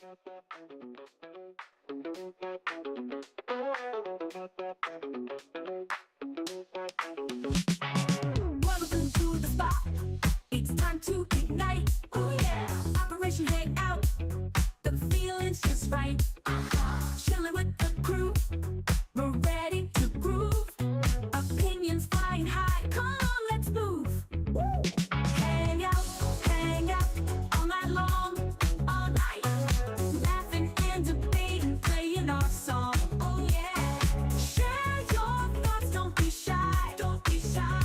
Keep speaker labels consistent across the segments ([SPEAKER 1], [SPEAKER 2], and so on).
[SPEAKER 1] Welcome to the spot. It's time to ignite. Oh yeah. Operation Hangout. The feeling's just right. Chilling with the crew. We're ready to groove. Opinions flying high. Come on, let's move. Hang out all night long, all night. Laughing and debating, playing our song. Oh yeah. Share your thoughts, don't be shy. Don't be shy.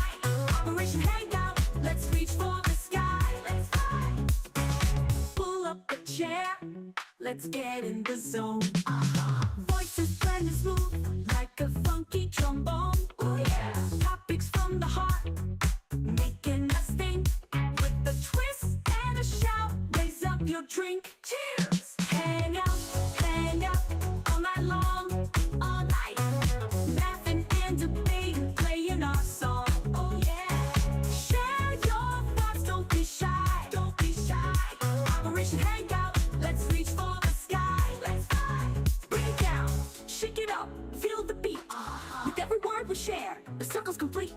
[SPEAKER 1] Operation Hangout, let's reach for the sky. Let's fly. Pull up a chair, let's get in the zone. Voices blending smooth like a funky trombone. Oh yeah. Topics from the heart, making us think. With a twist and a shout, raise up your drink. Cheers. Hang out all night long, all night. Laughing and debating, playing our song. Oh yeah. Share your thoughts, don't be shy. Don't be shy. Operation Hangout, let's reach for the sky. Let's fly. Bring it down, shake it up, feel the beat. With every word we share, the circle's complete.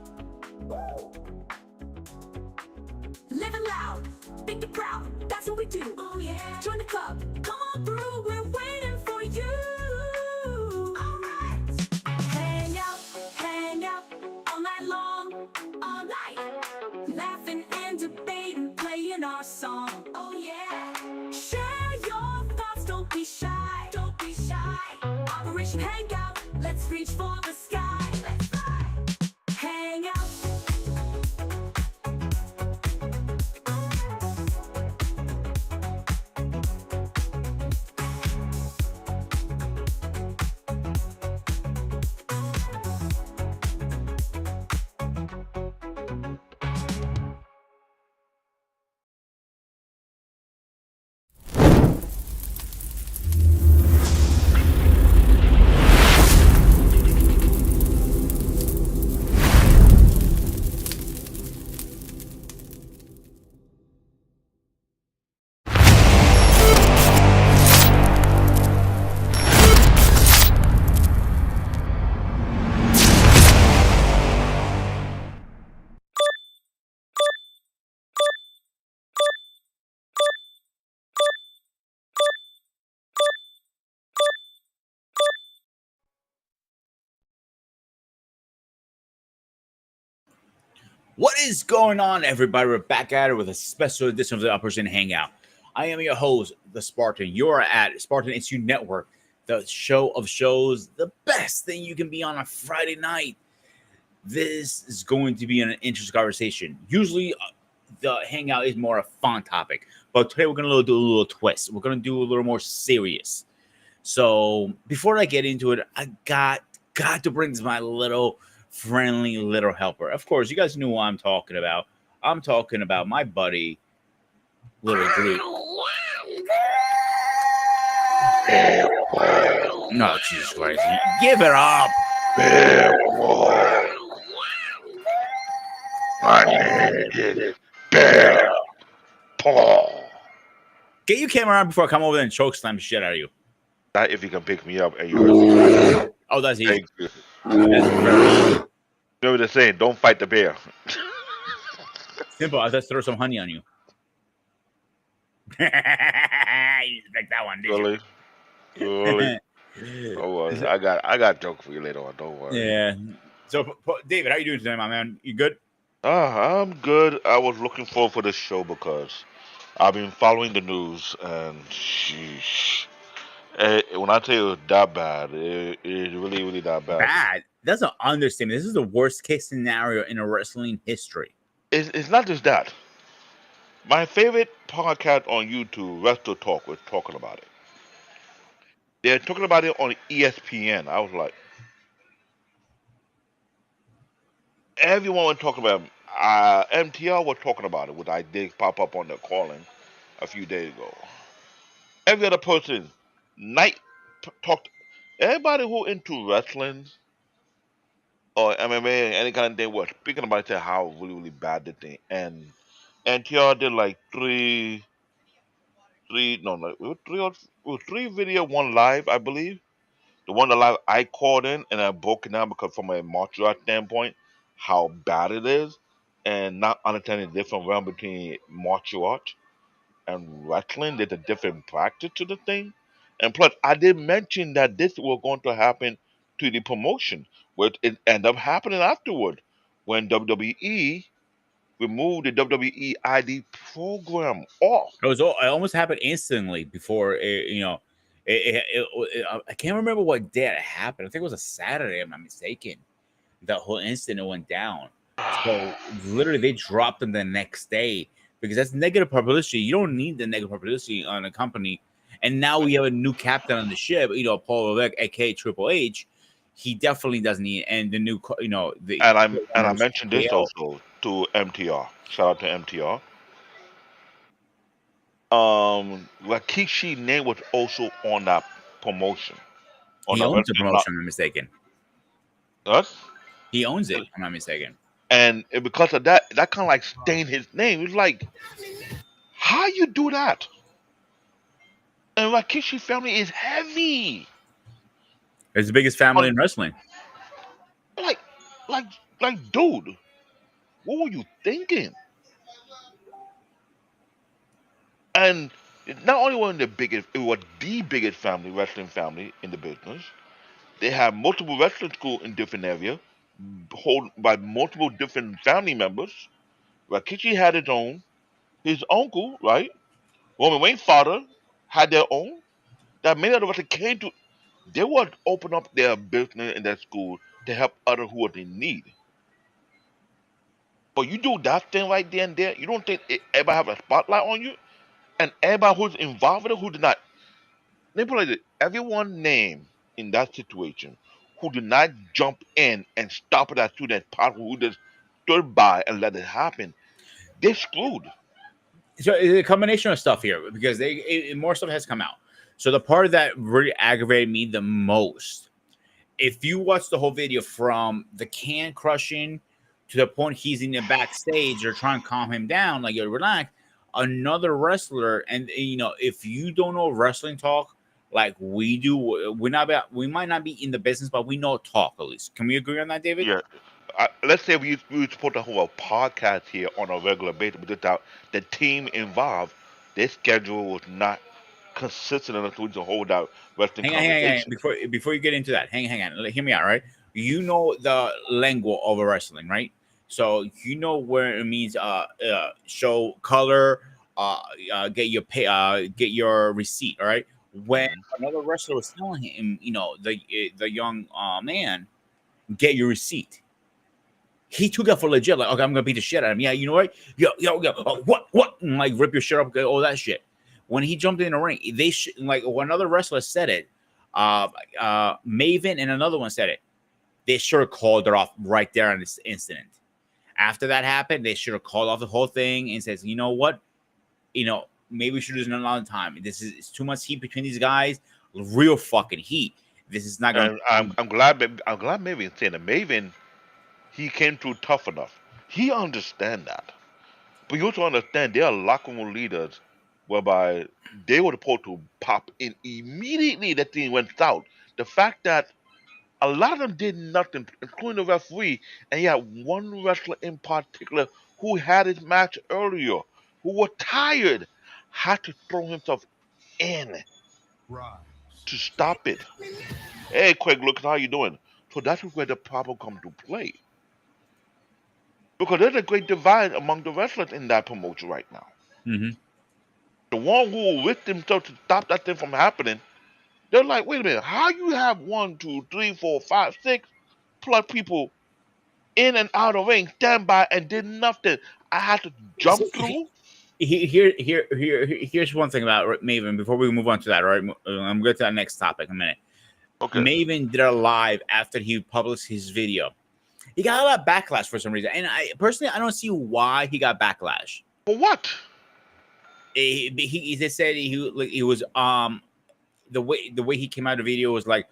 [SPEAKER 1] Living loud, think it proud, that's what we do. Oh yeah. Join the club, come on through, we're waiting for you. Alright. Hang out, all night long, all night. Laughing and debating, playing our song. Oh yeah. Share your thoughts, don't be shy. Don't be shy. Operation Hangout, let's reach for the sky. Let's fly. Hang out.
[SPEAKER 2] What is going on, everybody? We're back at it with a special edition of the Operation Hangout. I am your host, the Spartan. You're at Spartan Institute Network, the show of shows, the best thing you can be on a Friday night. This is going to be an interesting conversation. Usually, the Hangout is more a fun topic, but today we're going to do a little twist. We're going to do a little more serious. So before I get into it, I got to bring my little friendly little helper. Of course, you guys know who I'm talking about. I'm talking about my buddy, Little Groot. No, Jesus Christ. Give it up.
[SPEAKER 3] Bear boy. My name is Bear Paul.
[SPEAKER 2] Get your camera on before I come over there and choke slam the shit out of you.
[SPEAKER 3] That if you can pick me up and you're
[SPEAKER 2] Oh, that's easy.
[SPEAKER 3] thank you.
[SPEAKER 2] That's very easy.
[SPEAKER 3] Remember the saying, don't fight the bear.
[SPEAKER 2] Simple. I'll just throw some honey on you. You expect that one, did you?
[SPEAKER 3] Really? Oh, well, I got a joke for you later on. Don't worry.
[SPEAKER 2] Yeah. So, David, how you doing today, my man? You good?
[SPEAKER 3] I'm good. I was looking forward for this show because I've been following the news and sheesh. When I tell you it's that bad, it is really, really that bad.
[SPEAKER 2] Bad. That's an understatement. This is the worst case scenario in a wrestling history.
[SPEAKER 3] It's not just that. My favorite podcast on YouTube, Wrestle Talk, was talking about it. They're talking about it on ESPN. I was like, everyone was talking about it. MTR was talking about it, which I did pop up on the calling a few days ago. Every other person, night talked. Everybody who into wrestling or MMA and any kind of thing was speaking about it, how really, really bad the thing. And MTR did like three three, no, no, it was it was three video, one live, I believe. The one that live I called in and I broke it down because from a martial art standpoint, how bad it is, and not understanding the different realm between martial art and wrestling. There's a different practice to the thing. And plus, I did mention that this was going to happen to the promotion, which it ended up happening afterward when WWE removed the WWE ID program off.
[SPEAKER 2] It almost happened instantly before I can't remember what day it happened. I think it was a Saturday, if I'm not mistaken. That whole incident went down. So literally, they dropped them the next day because that's negative publicity. You don't need the negative publicity on a company. And now we have a new captain on the ship. Paul Levesque, aka Triple H. He definitely doesn't need. And the new, the
[SPEAKER 3] And I mentioned this
[SPEAKER 2] KO.
[SPEAKER 3] also to MTR. Shout out to MTR. Rikishi name was also on that promotion. On
[SPEAKER 2] He
[SPEAKER 3] that
[SPEAKER 2] owns the
[SPEAKER 3] wrestling lot.
[SPEAKER 2] promotion. If I'm not mistaken.
[SPEAKER 3] Us?
[SPEAKER 2] He owns it. If I'm not mistaken.
[SPEAKER 3] Because of that, that kind of like stained his name. It's like, how you do that? And Rikishi family is heavy.
[SPEAKER 2] It's the biggest family
[SPEAKER 3] On
[SPEAKER 2] in wrestling.
[SPEAKER 3] like, like, dude, what were you thinking? And not only one of the biggest, it was the biggest family, wrestling family in the business. They have multiple wrestling schools in different areas, hold by multiple different family members. Rikishi had his own. His uncle, right? Roman Reigns' father had their own. That many of the wrestlers came to. They would open up their business in their school to help others who are in need. But you do that thing right there and there. You don't think everybody have a spotlight on you, and everybody who's involved with it who did not. Let me put it like this. Everyone named in that situation who did not jump in and stop it as soon as possible, who just stood by and let it happen, they screwed.
[SPEAKER 2] So it's a combination of stuff here because more stuff has come out. So the part that really aggravated me the most, if you watch the whole video from the can crushing to the point he's in the backstage, they're trying to calm him down, like yo, relax. Another wrestler, and if you don't know wrestling talk like we do, we might not be in the business, but we know talk at least. Can we agree on that, David?
[SPEAKER 3] Yeah. Let's say we were supposed to hold a podcast here on a regular basis, but without the team involved, their schedule was not consistent enough to hold out wrestling
[SPEAKER 2] Hang on.
[SPEAKER 3] conversation.
[SPEAKER 2] Before you get into that, hang on. Hear me out, right? You know the lingo of a wrestling, right? So you know where it means show color, get your pay, get your receipt, all right? When another wrestler was telling him, the young man, get your receipt. He took it for legit, like, okay, I'm gonna beat the shit out of him. Yeah, you know what? Yo, what? And like rip your shirt up, all that shit. When he jumped in the ring, like when another wrestler said it, Maven and another one said it. They should have called it off right there on this incident. After that happened, they should have called off the whole thing and says, you know what? Maybe we should lose another time. It's too much heat between these guys. Real fucking heat. This is not gonna.
[SPEAKER 3] And I'm glad Maven saying that Maven, he came through tough enough. He understand that. But you also understand there are locker room leaders whereby they were supposed to pop in immediately that thing went south. The fact that a lot of them did nothing, including the referee, and you had one wrestler in particular who had his match earlier, who was tired, had to throw himself in to stop it. Hey, Craig, look at how you doing. So that's where the problem comes to play. Because there's a great divide among the wrestlers in that promotion right now.
[SPEAKER 2] Mhm.
[SPEAKER 3] The one who will risk themselves to stop that thing from happening, they're like, wait a minute, how you have 1, 2, 3, 4, 5, 6 plus people in and out of ring, stand by and did nothing. I had to jump through.
[SPEAKER 2] Here's one thing about Maven before we move on to that. Right, I'm going to that next topic in a minute.
[SPEAKER 3] Okay.
[SPEAKER 2] Maven did a live after he published his video. He got a lot of backlash for some reason, and I personally don't see why he got backlash.
[SPEAKER 3] For what?
[SPEAKER 2] He just said he was the way he came out of the video was like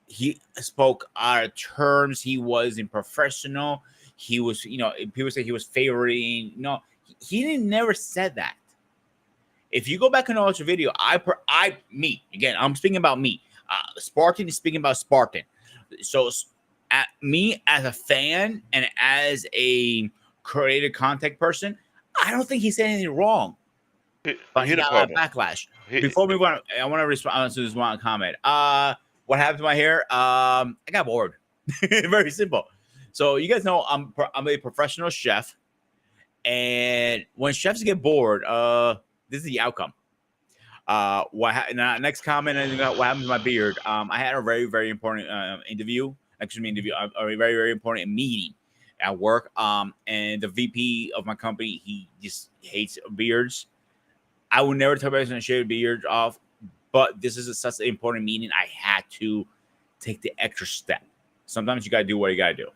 [SPEAKER 2] he spoke out of terms. He wasn't professional. He was, people say he was favoring. No, he didn't never said that. If you go back and watch the video, I'm speaking about me. Spartan is speaking about Spartan. So, at me as a fan and as a creative contact person, I don't think he said anything wrong. But he
[SPEAKER 3] Here's the
[SPEAKER 2] got a lot of
[SPEAKER 3] problem.
[SPEAKER 2] backlash.
[SPEAKER 3] Here-
[SPEAKER 2] Before we move on, I want to respond to this one comment. What happened to my hair? I got bored. Very simple. So you guys know I'm a professional chef, and when chefs get bored, this is the outcome. Next comment? What happened to my beard? I had a very very important interview. A very very important meeting at work. And the VP of my company, he just hates beards. I would never tell everybody to shave beard off, but this is such an important meeting. I had to take the extra step. Sometimes you gotta do what you gotta do.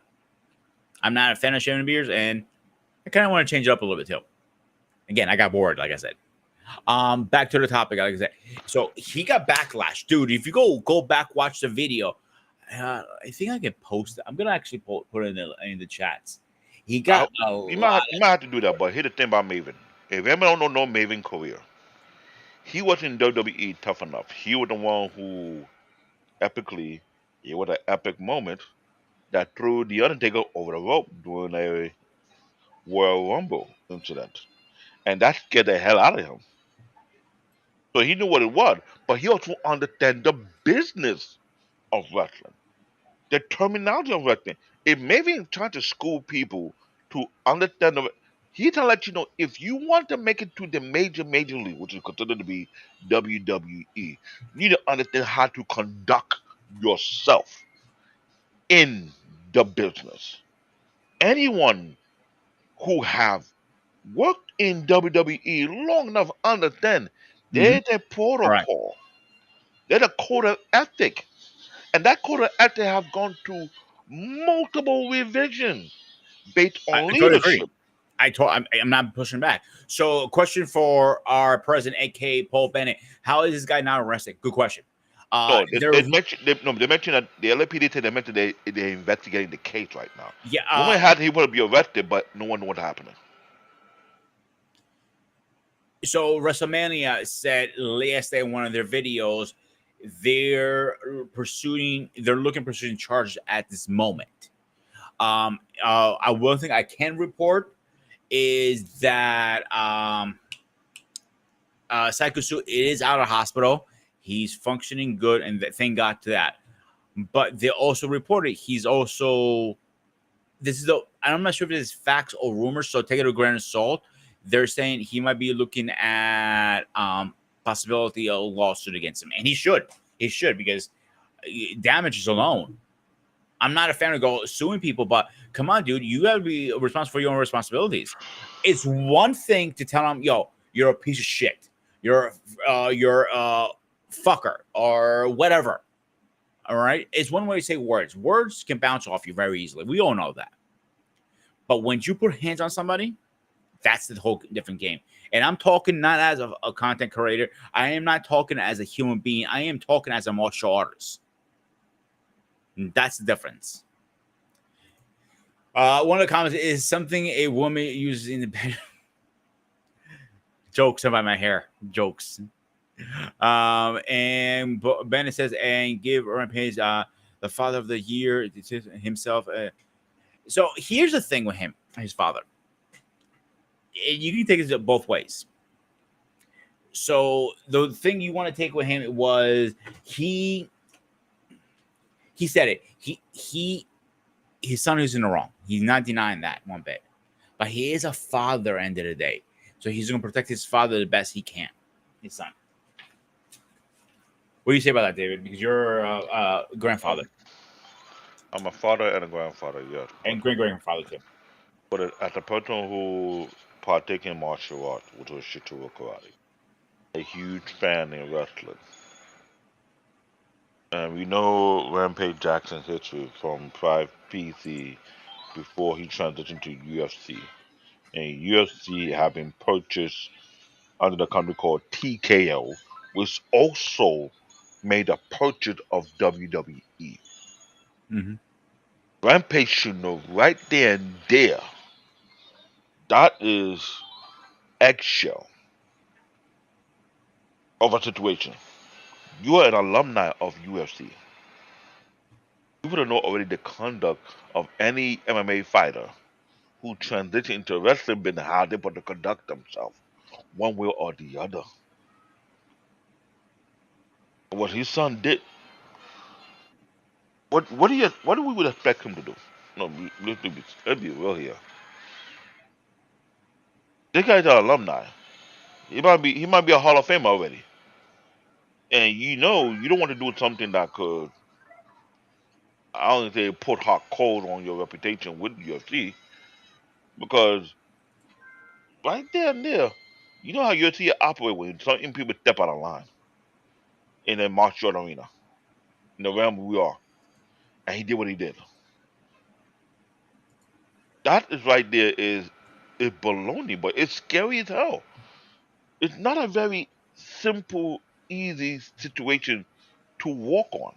[SPEAKER 2] I'm not a fan of shaving beards, and I kind of want to change it up a little bit too. Again, I got bored, like I said. Back to the topic, like I said. So he got backlash, dude. If you go back, watch the video. I think I can post it. I'm gonna actually put it in the chats. He got a
[SPEAKER 3] you
[SPEAKER 2] lot.
[SPEAKER 3] might have to do that, but here's the thing about Maven. If anyone don't know Maven career, he was in WWE tough enough. He was the one who epically, it was an epic moment that threw the Undertaker over the rope during a Royal Rumble incident, and that scared the hell out of him. So he knew what it was, but he also understand the business of wrestling, the terminology of wrestling. If Maven trying to school people to understand he trying to let you know if you want to make it to the major league, which is considered to be WWE, you need to understand how to conduct yourself in the business. Anyone who have worked in WWE long enough understand
[SPEAKER 2] Mhm.
[SPEAKER 3] there's a
[SPEAKER 2] Correct.
[SPEAKER 3] protocol, there's a code of ethic, and that code of ethic have gone through multiple revisions based
[SPEAKER 2] I
[SPEAKER 3] on
[SPEAKER 2] totally agree.
[SPEAKER 3] leadership.
[SPEAKER 2] I'm not pushing back. So, a question for our president, aka Paul Bennett: how is this guy not arrested? Good question.
[SPEAKER 3] No,
[SPEAKER 2] There,
[SPEAKER 3] they mentioned that the LAPD said they mentioned they're investigating the case right now.
[SPEAKER 2] yeah.
[SPEAKER 3] Woman had he would be arrested, but no one knew what happened.
[SPEAKER 2] So WrestleMania said last day in one of their videos, they're pursuing charges at this moment. One thing I can report is that Syko Stu is out of hospital. He's functioning good, and thank God to that. But they also reported he's also I'm not sure if this is facts or rumors, so take it with a grain of salt. They're saying he might be looking at possibility of a lawsuit against him, and he should because damages alone. I'm not a fan of suing people, but come on, dude, you gotta be responsible for your own responsibilities. It's one thing to tell them, yo, you're a piece of shit, you're a fucker or whatever. All right, it's one way to say words. Words can bounce off you very easily. We all know that. But when you put hands on somebody, that's the whole different game. And I'm talking not as a content creator. I am not talking as a human being. I am talking as a martial artist. And that's the difference. One of the comments is something a woman uses in the bed. Jokes about my hair. Jokes. And Bennett says, and give Rampage the father of the year himself. So here's the thing with him, his father. You can take it both ways. So the thing you want to take with him was he said it. His son is in the wrong. He's not denying that one bit. But he is a father end of the day. So he's going to protect his father the best he can. His son. What do you say about that, David? Because you're a grandfather.
[SPEAKER 3] I'm a father and a grandfather, yes.
[SPEAKER 2] And great-grandfather, too.
[SPEAKER 3] But as a person who partake in martial arts, which was Shito karate, a huge fan in wrestling. And we know Rampage Jackson's history from Pride PC before he transitioned to UFC. And UFC have been purchased under the company called TKO, which also made a purchase of WWE.
[SPEAKER 2] Mm-hmm.
[SPEAKER 3] Rampage should know right there and there that is eggshell. of a situation. You are an alumni of UFC. You would know already the conduct of any MMA fighter who transition into wrestling business, how they want to conduct themselves, one way or the other. What his son did, what do we would expect him to do? No, let's be real here. This guy's an alumni. He might be a Hall of Famer already, and you don't want to do something that could, I don't say, put hot cold on your reputation with UFC, because right there and there, you know how UFC operate when certain people step out of line in a martial art arena, in the realm we are, and he did what he did. That is right there is baloney, but it's scary as hell. It's not a very simple, easy situation to walk on.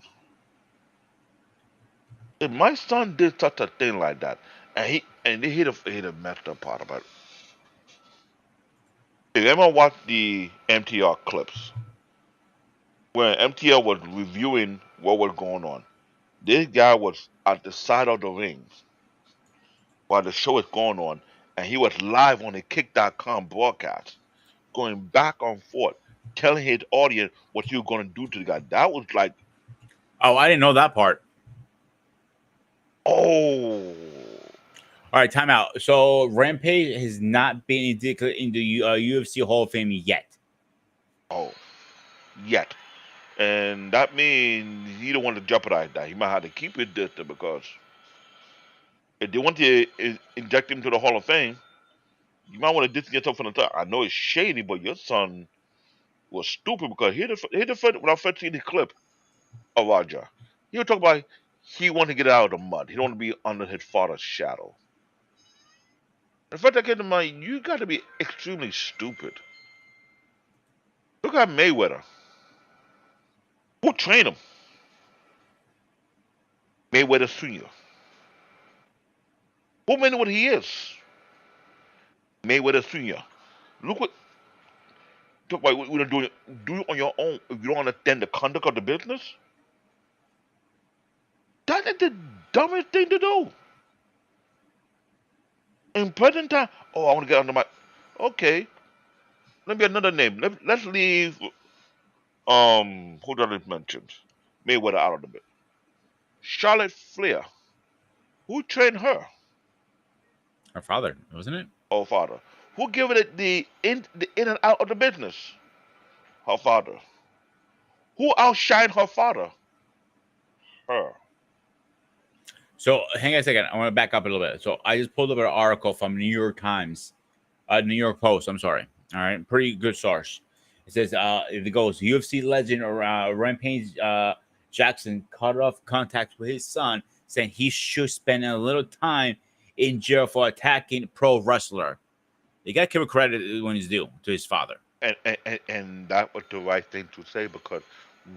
[SPEAKER 3] If my son did such a thing like that, and he hit a messed up part about it. If you ever watch the MTR clips when MTR was reviewing what was going on, this guy was at the side of the ring while the show is going on, and he was live on the Kick.com broadcast, going back and forth, telling his audience what he was going to do to the guy. That was like,
[SPEAKER 2] Oh, I didn't know that part.
[SPEAKER 3] oh,
[SPEAKER 2] All right, time out. So Rampage has not been inducted in the UFC Hall of Fame yet.
[SPEAKER 3] oh, yet. And that means he don't want to jeopardize that. He might have to keep it distant, because if they want to inject him to the Hall of Fame, you might want to distance yourself from the top. I know it's shady, but your son was stupid, because when I first seen the clip of Roger, he was talking about he wanted to get out of the mud. He don't want to be under his father's shadow. The fact that came to mind, you got to be extremely stupid. Look at Mayweather. Who trained him? Mayweather Sr. Who made what he is? Mayweather Sr. Look what, talk about what you're doing. Do it on your own if you don't understand the conduct of the business. That is the dumbest thing to do. In present time, oh, I want to get under my. Okay, let me get another name. Let's leave. Who done it mentioned? Mayweather out of the bit. Charlotte Flair. Who trained her?
[SPEAKER 2] Her father, wasn't it?
[SPEAKER 3] Her father. Who gave it the in and out of the business? Her father. Who outshined her father? Her.
[SPEAKER 2] So hang on a second. I want to back up a little bit. So I just pulled up an article from New York Times, New York Post. I'm sorry. All right, pretty good source. It says it goes UFC legend Rampage Jackson cut off contact with his son, saying he should spend a little time in jail for attacking pro wrestler. You got to give him credit when he's due to his father.
[SPEAKER 3] And that was the right thing to say, because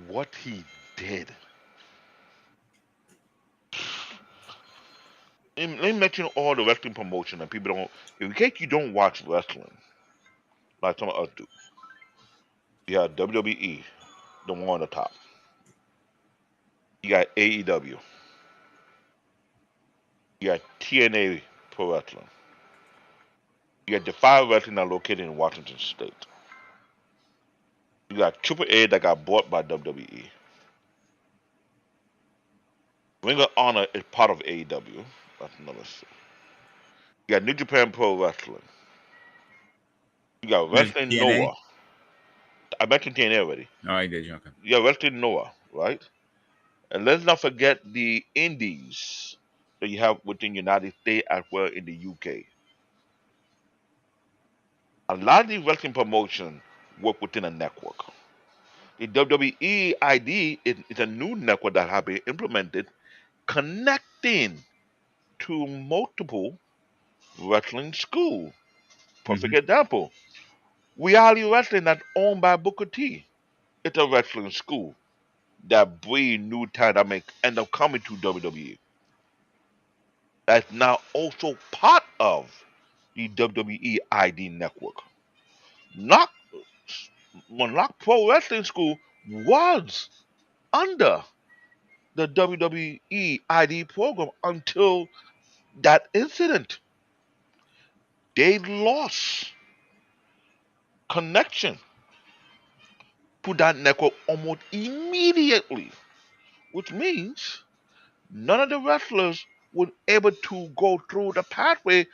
[SPEAKER 3] what he did. Let me mention all the wrestling promotion, and people don't. In case you don't watch wrestling, like some of us do, you got WWE, the one on the top. You got AEW. You got TNA Pro Wrestling. You got Defy Wrestling that located in Washington State. You got Triple A that got bought by WWE. Ring of Honor is part of AEW. That's another thing. You got New Japan Pro Wrestling. You got Wrestling
[SPEAKER 2] TNA?
[SPEAKER 3] Noah. I mentioned TNA already.
[SPEAKER 2] No, I did. Okay.
[SPEAKER 3] You got Wrestling Noah, right? And let's not forget the indies that you have within the United States as well in the UK. A lot of these wrestling promotions work within a network. The WWE ID is a new network that has been implemented, connecting to multiple wrestling schools. Perfect
[SPEAKER 2] Mm-hmm.
[SPEAKER 3] example. Reality Wrestling that's owned by Booker T. It's a wrestling school that breed new talent that may end up coming to WWE. That's now also part of the WWE ID network. Not Monarch Pro Wrestling School was under the WWE ID program until that incident. They lost connection to that network almost immediately, which means none of the wrestlers were able to go through the pathway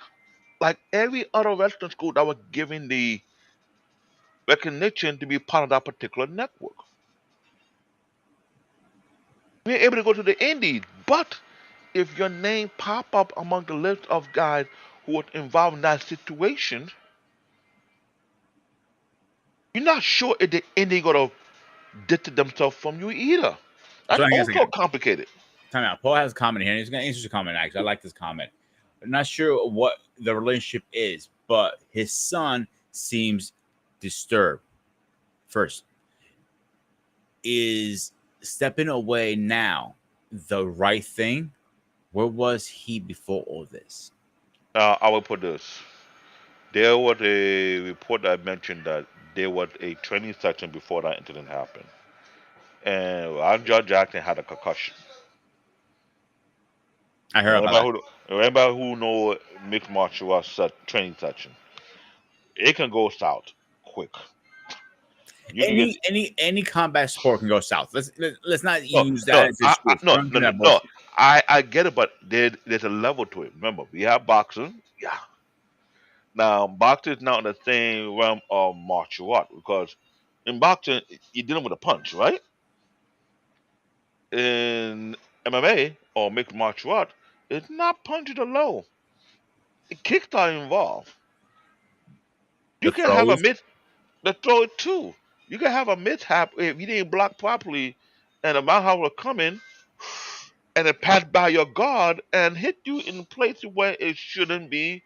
[SPEAKER 3] like every other wrestling school that was given the recognition to be part of that particular network. We were able to go to the indies, but if your name pop up among the list of guys who were involved in that situation, you're not sure if the indie gonna distance themselves from you either.
[SPEAKER 2] So
[SPEAKER 3] That's
[SPEAKER 2] I guess
[SPEAKER 3] also
[SPEAKER 2] again,
[SPEAKER 3] complicated.
[SPEAKER 2] time out. Paul has a comment here. He's gonna answer your comment. Actually, I like this comment. I'm not sure what the relationship is, but his son seems disturbed. First, is stepping away now the right thing? Where was he before all this?
[SPEAKER 3] I will put this. There was a report that mentioned that there was a training session before that incident happened, and Roger Jackson had a concussion.
[SPEAKER 2] I heard
[SPEAKER 3] And
[SPEAKER 2] about that.
[SPEAKER 3] anybody who know mixed martial arts training session, it can go south quick. You can get
[SPEAKER 2] Any combat sport can go south. Let's not
[SPEAKER 3] no,
[SPEAKER 2] use that
[SPEAKER 3] no,
[SPEAKER 2] as an excuse.
[SPEAKER 3] no,
[SPEAKER 2] Don't
[SPEAKER 3] no,
[SPEAKER 2] do
[SPEAKER 3] no,
[SPEAKER 2] that
[SPEAKER 3] no.
[SPEAKER 2] bullshit.
[SPEAKER 3] I get it, but there's a level to it. Remember, we have boxing. Yeah. Now, boxing is not in the same realm of martial art because in boxing, you're dealing with a punch, right? In MMA or mixed martial art, it's not punches alone. Kicks are involved.
[SPEAKER 2] The
[SPEAKER 3] You can have a
[SPEAKER 2] throws.
[SPEAKER 3] miss the throw it too. You can have a mishap if you didn't block properly and a mouth will come in and it pass by your guard and hit you in places where it shouldn't be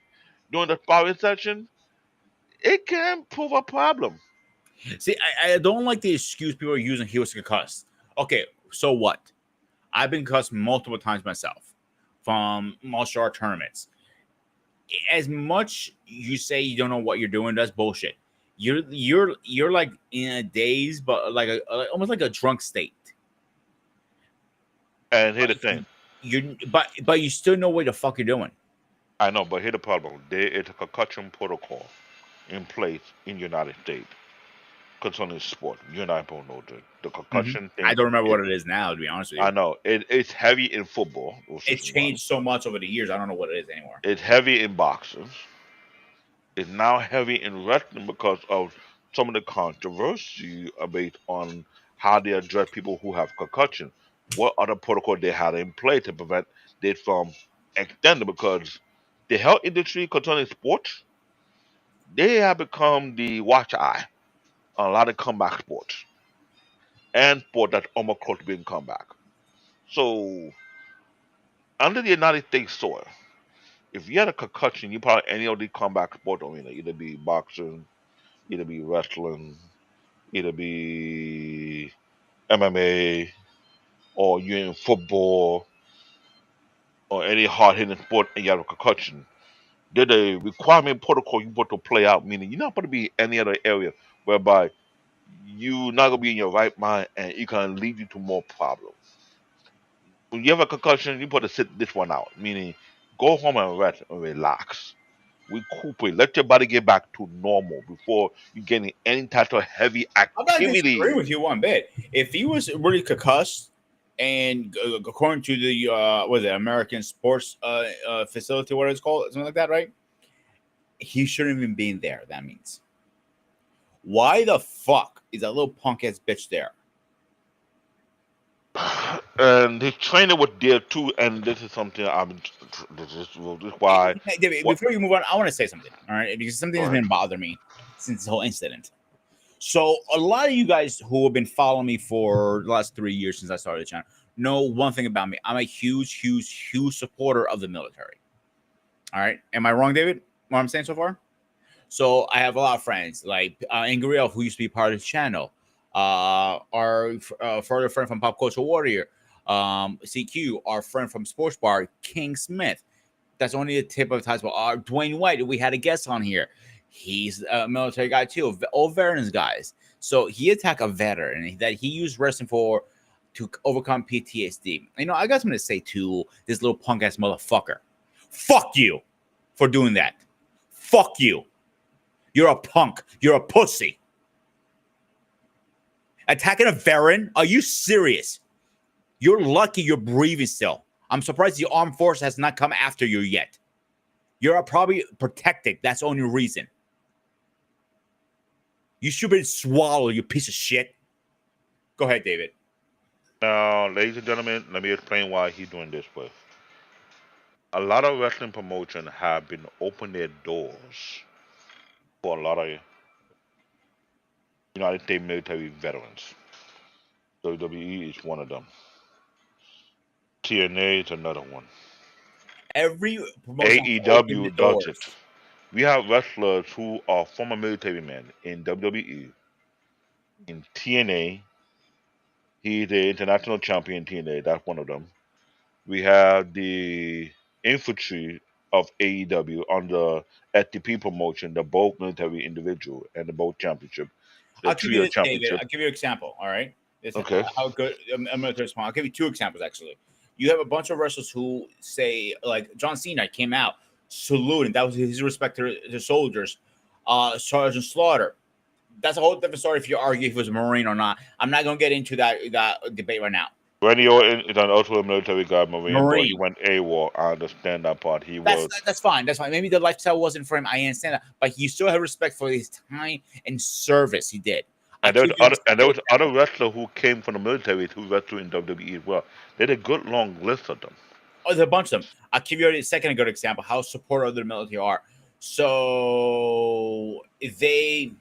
[SPEAKER 3] during the sparring session. It can prove a problem.
[SPEAKER 2] See, I don't like the excuse people are using. He was concussed. Okay, so what? I've been cussed multiple times myself from martial art tournaments. As much you say you don't know what you're doing, that's bullshit. You're like in a daze, but like almost like a drunk state.
[SPEAKER 3] And here's the thing.
[SPEAKER 2] But you still know what the fuck you're doing.
[SPEAKER 3] I know, but here's the problem. There is a concussion protocol in place in the United States concerning sport. You and I both know the concussion
[SPEAKER 2] I
[SPEAKER 3] thing.
[SPEAKER 2] don't remember what it is now, to be honest with
[SPEAKER 3] I
[SPEAKER 2] you.
[SPEAKER 3] know it's heavy in football, which
[SPEAKER 2] It's
[SPEAKER 3] is one.
[SPEAKER 2] changed so much over the years. I don't know what it is anymore.
[SPEAKER 3] It's heavy in boxing. It's now heavy in wrestling because of some of the controversy based on how they address people who have concussion. What other protocol they had in play to prevent this from extending? Because the health industry concerning sports, they have become the watch eye on a lot of comeback sports and sport that's almost close to being comeback. So under the United States soil, if you had a concussion, you probably any of the comeback sport arena, either be boxing, either be wrestling, either be MMA, or you're in football or any hard hitting sport and you have a concussion. There's a requirement protocol you're supposed to play out, meaning you're not supposed to be in any other area whereby you're not gonna be in your right mind and it can lead you to more problems. When you have a concussion, you're supposed to sit this one out, meaning go home and rest and relax. Recuperate. Let your body get back to normal before you get in any type of heavy
[SPEAKER 2] I'm not disagreeing
[SPEAKER 3] activity.
[SPEAKER 2] with you one bit. If he was really concussed, and according to the what is it, American Sports Facility, what it's called, something like that, right? He shouldn't even be there. That means why the fuck is that little punk ass bitch there?
[SPEAKER 3] And his trainer was there too, and this is something I'm. This is why.
[SPEAKER 2] Hey, David,
[SPEAKER 3] What?
[SPEAKER 2] before you move on, I want to say something. All right, because something
[SPEAKER 3] All
[SPEAKER 2] has
[SPEAKER 3] right.
[SPEAKER 2] been bothering me since this whole incident. So a lot of you guys who have been following me for the last 3 years since I started the channel know one thing about me. I'm a huge supporter of the military. All right. Am I wrong, David? What I'm saying so far? So I have a lot of friends like Ingriel, who used to be part of the channel. Our further friend from Pop Culture Warrior, CQ, our friend from Sports Bar, King Smith. That's only the tip of the iceberg. Dwayne White, we had a guest on here. He's a military guy too. All veterans guys. So he attacked a veteran that he used wrestling for to overcome PTSD. You know, I got something to say to this little punk ass motherfucker. Fuck you for doing that. Fuck you. You're a punk. You're a pussy. Attacking a veteran? Are you serious? You're lucky you're breathing still. I'm surprised the armed force has not come after you yet. You're probably protected. That's the only reason. You should be swallowed, you piece of shit. Go ahead, David.
[SPEAKER 3] Now, ladies and gentlemen, let me explain why he's doing this with. A lot of wrestling promotions have been opening their doors for a lot of United States military veterans. WWE is one of them. TNA is another one.
[SPEAKER 2] Every promotion opened
[SPEAKER 3] AEW
[SPEAKER 2] the
[SPEAKER 3] does it.
[SPEAKER 2] doors.
[SPEAKER 3] We have wrestlers who are former military men in WWE, in TNA. He's the international champion in TNA. That's one of them. We have the infantry of AEW under FTP promotion, the both military individual and the both championship, the
[SPEAKER 2] I'll give you
[SPEAKER 3] trio
[SPEAKER 2] this, David.
[SPEAKER 3] championship.
[SPEAKER 2] I'll give you an example. All right. This
[SPEAKER 3] Okay.
[SPEAKER 2] how good a military response. I'll give you two examples actually. You have a bunch of wrestlers who say, like John Cena came out saluting. That was his respect to the soldiers. Sergeant Slaughter. That's a whole different story if you argue if he was a Marine or not. I'm not gonna get into that debate right now.
[SPEAKER 3] Randy Orton is an also a military guy, Marine, but he
[SPEAKER 2] Marine.
[SPEAKER 3] went AWOL. I understand that part. He
[SPEAKER 2] That's
[SPEAKER 3] was,
[SPEAKER 2] that's fine. That's fine. Maybe the lifestyle wasn't for him. I understand that, but he still had respect for his time and service. He did. I
[SPEAKER 3] and there was
[SPEAKER 2] give you
[SPEAKER 3] other, and there
[SPEAKER 2] an
[SPEAKER 3] was other wrestler who came from the military who wrestled in WWE as well. They had a good long list of them.
[SPEAKER 2] Oh, there's a bunch of them. I'll give you a second a good example how supportive of the military are. So they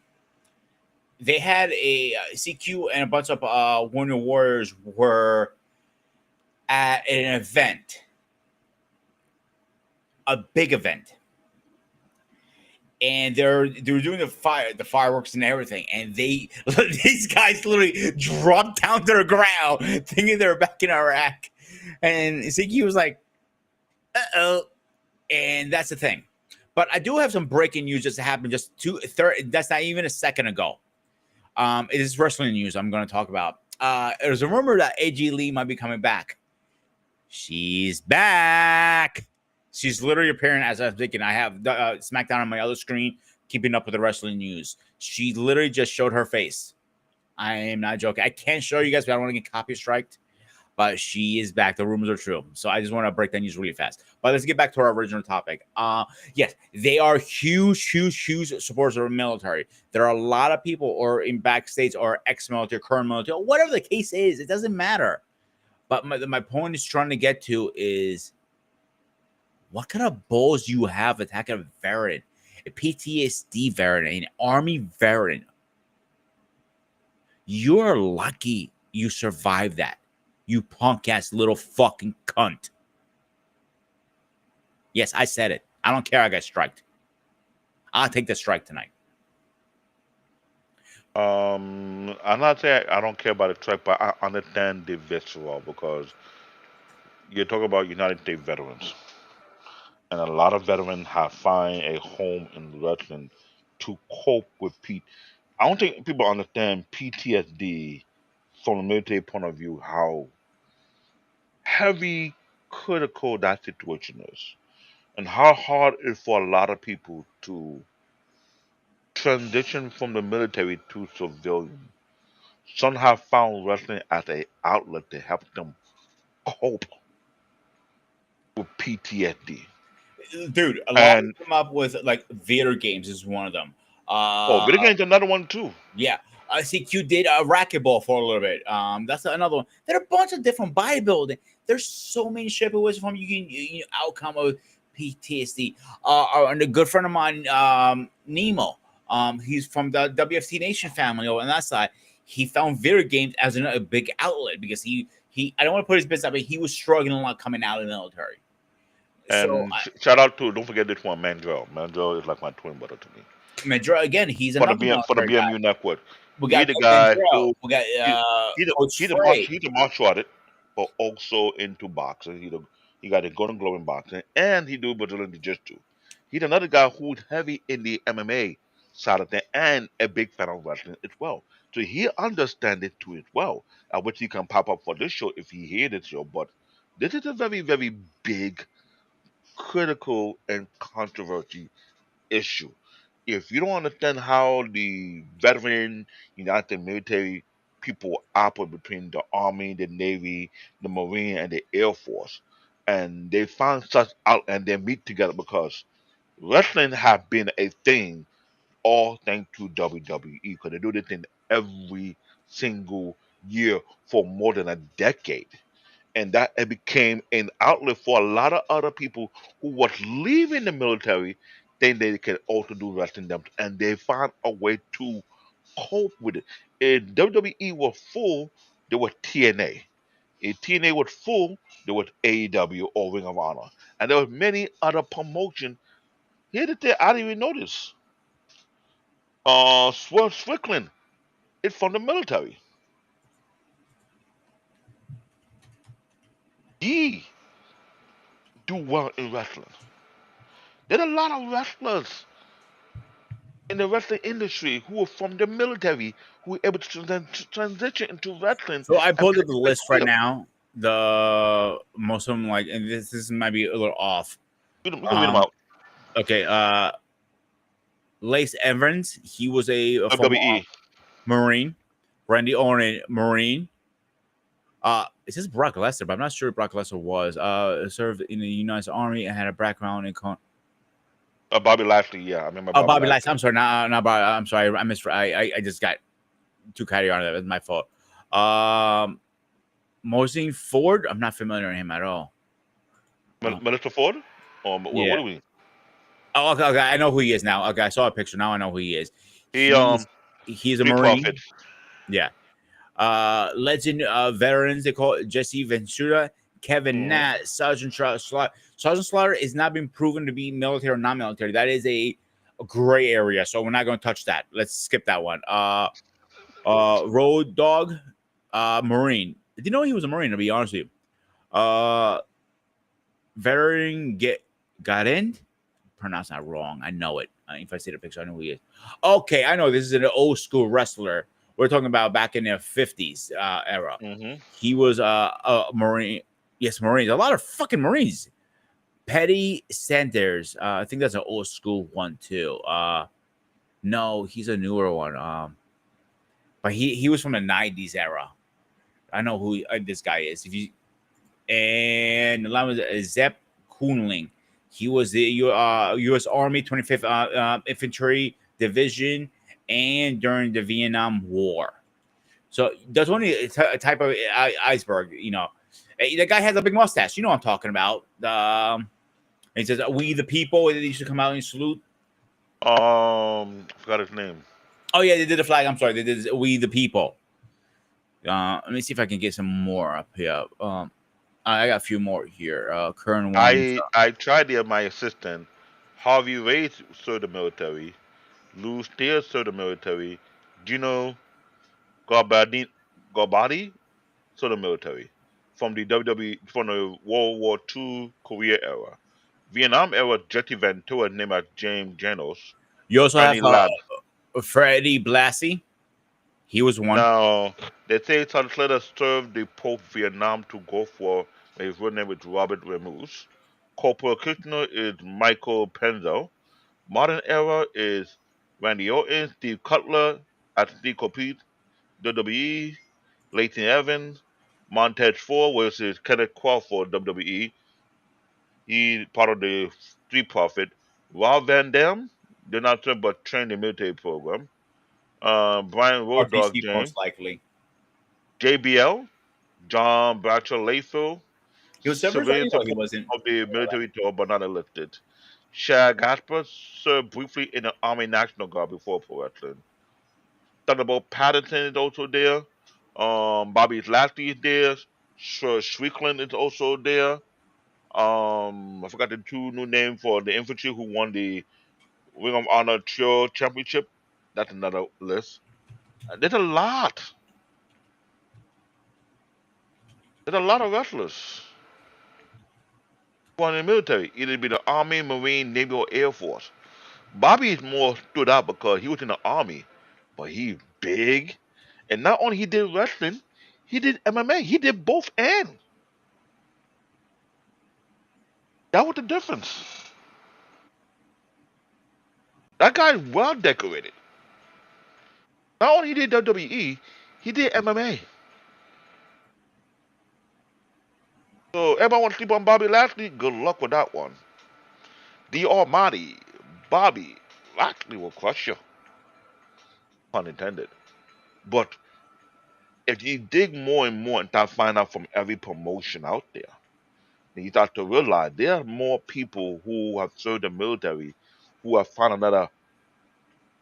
[SPEAKER 2] had a CQ and a bunch of Wounded Warriors were at an event, a big event, and they were doing the fireworks and everything, and these guys literally dropped down to the ground, thinking they were back in Iraq, and CQ was like, "Uh oh," and that's the thing. But I do have some breaking news just happened just that's not even a second ago. It is wrestling news I'm going to talk about. There's a rumor that AJ Lee might be coming back. She's back. She's literally appearing as I'm thinking. I have SmackDown on my other screen, keeping up with the wrestling news. She literally just showed her face. I am not joking. I can't show you guys, but I don't want to get copy striked. But she is back. The rumors are true. So I just want to break that news really fast. But let's get back to our original topic. Yes, they are huge supporters of the military. There are a lot of people or in backstage or ex-military, current military, whatever the case is, it doesn't matter. But my point is trying to get to is what kind of balls you have attacking a veteran, a PTSD veteran, an army veteran. You're lucky you survived that. You punk ass little fucking cunt. Yes, I said it. I don't care. I got striked. I'll take the strike tonight.
[SPEAKER 3] I'm not saying I don't care about the track, but I understand the visceral because you're talking about United States veterans, and a lot of veterans have find a home in wrestling to cope with Pete. I don't think people understand PTSD from a military point of view, how heavy critical that situation is, and how hard it is for a lot of people to transition from the military to civilian. Some have found wrestling as a outlet to help them cope with PTSD.
[SPEAKER 2] Dude, a lot of
[SPEAKER 3] And
[SPEAKER 2] them come up with like theater games is one of them.
[SPEAKER 3] video games another one too.
[SPEAKER 2] Yeah. I see Q did a racquetball for a little bit. That's another one. There are a bunch of different bodybuilding. There's so many shape of ways from you outcome of PTSD. And a good friend of mine, Nemo. He's from the WFT Nation family over on that side. He found video games as a big outlet because he I don't want to put his business out, but he was struggling a lot coming out of the military. So
[SPEAKER 3] And shout out to, don't forget this one, Mandrell. Mandrell is like my twin brother to me.
[SPEAKER 2] Mandrell again, he's
[SPEAKER 3] For the
[SPEAKER 2] another
[SPEAKER 3] for the
[SPEAKER 2] military guy.
[SPEAKER 3] BMU network.
[SPEAKER 2] We
[SPEAKER 3] He's
[SPEAKER 2] got
[SPEAKER 3] the guy
[SPEAKER 2] Mandrell.
[SPEAKER 3] who
[SPEAKER 2] We got Coach Frey.
[SPEAKER 3] he's a martial artist, but also into boxing. He got a Golden Globe in boxing, and he do Brazilian Jiu-Jitsu. He's another guy who's heavy in the MMA side of things, and a big fan of wrestling as well. So he understands it too as well. Which he can pop up for this show if he hears this show. But this is a very, very big, critical, and controversy issue. If you don't understand how the veteran United States military people operate between the Army, the Navy, the Marine, and the Air Force, and they find such out and they meet together because wrestling have been a thing all thanks to WWE because they do this thing every single year for more than a decade. And that it became an outlet for a lot of other people who was leaving the military, then they could also do wrestling them, and they found a way to cope with it. If WWE was full, there was TNA. If TNA was full, there was AEW or Ring of Honor, and there was many other promotions. Here that there, I didn't even notice. Swerve Strickland is from the military. He do well in wrestling. There are a lot of wrestlers in the wrestling industry who are from the military who are able to transition into wrestling
[SPEAKER 2] So I
[SPEAKER 3] and
[SPEAKER 2] pulled
[SPEAKER 3] play
[SPEAKER 2] up the
[SPEAKER 3] a great
[SPEAKER 2] list right
[SPEAKER 3] career.
[SPEAKER 2] now. The most of them, like, and this might be a little off.
[SPEAKER 3] We can read them
[SPEAKER 2] Um,
[SPEAKER 3] out.
[SPEAKER 2] okay. Lace Evans, he was a former
[SPEAKER 3] WWE.
[SPEAKER 2] Marine. Randy Orton, Marine. It says Brock Lesnar, but I'm not sure if Brock Lesnar was. Served in the United States Army and had a background in.
[SPEAKER 3] Bobby Lashley. Yeah, I remember
[SPEAKER 2] Oh,
[SPEAKER 3] Bobby
[SPEAKER 2] Bobby Lashley.
[SPEAKER 3] Lashley.
[SPEAKER 2] I'm sorry, not Bobby. I'm sorry, I missed. I just got too carried on. That was my fault. Mosine Ford. I'm not familiar with him at all.
[SPEAKER 3] Melissa Ford. What
[SPEAKER 2] Yeah.
[SPEAKER 3] do we?
[SPEAKER 2] Oh, okay, okay. I know who he is now. Okay, I saw a picture. Now I know who he is.
[SPEAKER 3] He
[SPEAKER 2] He's a
[SPEAKER 3] Street Profit.
[SPEAKER 2] Marine. Yeah. Legend veterans. They call it Jesse Ventura, Kevin
[SPEAKER 3] Hmm.
[SPEAKER 2] Nat, Sergeant Slaughter. Sergeant Slaughter is not been proven to be military or non-military. That is a gray area, so we're not going to touch that. Let's skip that one. Road Dog, Marine. Did you know he was a Marine? To be honest with you, veteran got in. Pronounce that wrong. I know it. If I see the picture, I know who he is. Okay, I know this is an old school wrestler. We're talking about back in the 50s era.
[SPEAKER 3] Hmm.
[SPEAKER 2] He was a Marine. Yes, Marines. A lot of fucking Marines. Petty Sanders. I think that's an old school one too. No, he's a newer one. But he was from the 90s era. I know who this guy is. If you and the line was Zepp Kunling. He was the U.S. Army 25th Infantry Division, and during the Vietnam War. So there's only a type of iceberg, you know. The guy has a big mustache. You know what I'm talking about. He says, "We the people." They used to come out and salute.
[SPEAKER 3] Forgot his name.
[SPEAKER 2] Oh yeah, they did the flag. I'm sorry, they did "We the people." Let me see if I can get some more up here. I got a few more here. Current ones.
[SPEAKER 3] I tried to get my assistant. Harvey Ray served the military. Lou Steele served the military. Gino Garbadi Garbadi served the military. From the WWE from the World War II Korea era. Vietnam era Jetty Ventura named as James Janos.
[SPEAKER 2] You also have
[SPEAKER 3] Randy Ladd.
[SPEAKER 2] Freddie Blassie. He was one.
[SPEAKER 3] Now they say Slater served the Pope Vietnam to go for his real name is Robert Remus. Corporal Kitchener is Michael Penzo. Modern era is Randy Orton, Steve Cutler at Steve Compete, WWE, Leighton Evans, Montez Ford versus Kenneth Crawford, WWE. He part of the Street Profit. Rob Van Dam, they're not sure but trained in military program. Brian Road Dog
[SPEAKER 2] RTC
[SPEAKER 3] James,
[SPEAKER 2] most likely.
[SPEAKER 3] JBL, John Bradshaw Layfield,
[SPEAKER 2] He was service. I
[SPEAKER 3] civilian
[SPEAKER 2] didn't know he
[SPEAKER 3] support
[SPEAKER 2] wasn't.
[SPEAKER 3] of the military tour but not enlisted. Shad Gasper served briefly in the Army National Guard before pro wrestling. Thunderbolt Patterson is also there. Bobby Lashley is there. Strickland is also there. I forgot the two new names for the infantry who won the Ring of Honor Trio Championship. That's another list. There's a lot. There's a lot of wrestlers who are in the military, either be the Army, Marine, Navy, or Air Force. Bobby is more stood out because he was in the Army, but he's big. And not only he did wrestling, he did MMA. He did both and. That was the difference. That guy's well decorated. Not only he did WWE, he did MMA. So everybody want to sleep on Bobby Lashley? Good luck with that one. The Almighty Bobby Lashley will crush you. Pun intended. But if you dig more and more and start find out from every promotion out there, then you start to realize there are more people who have served the military who have found another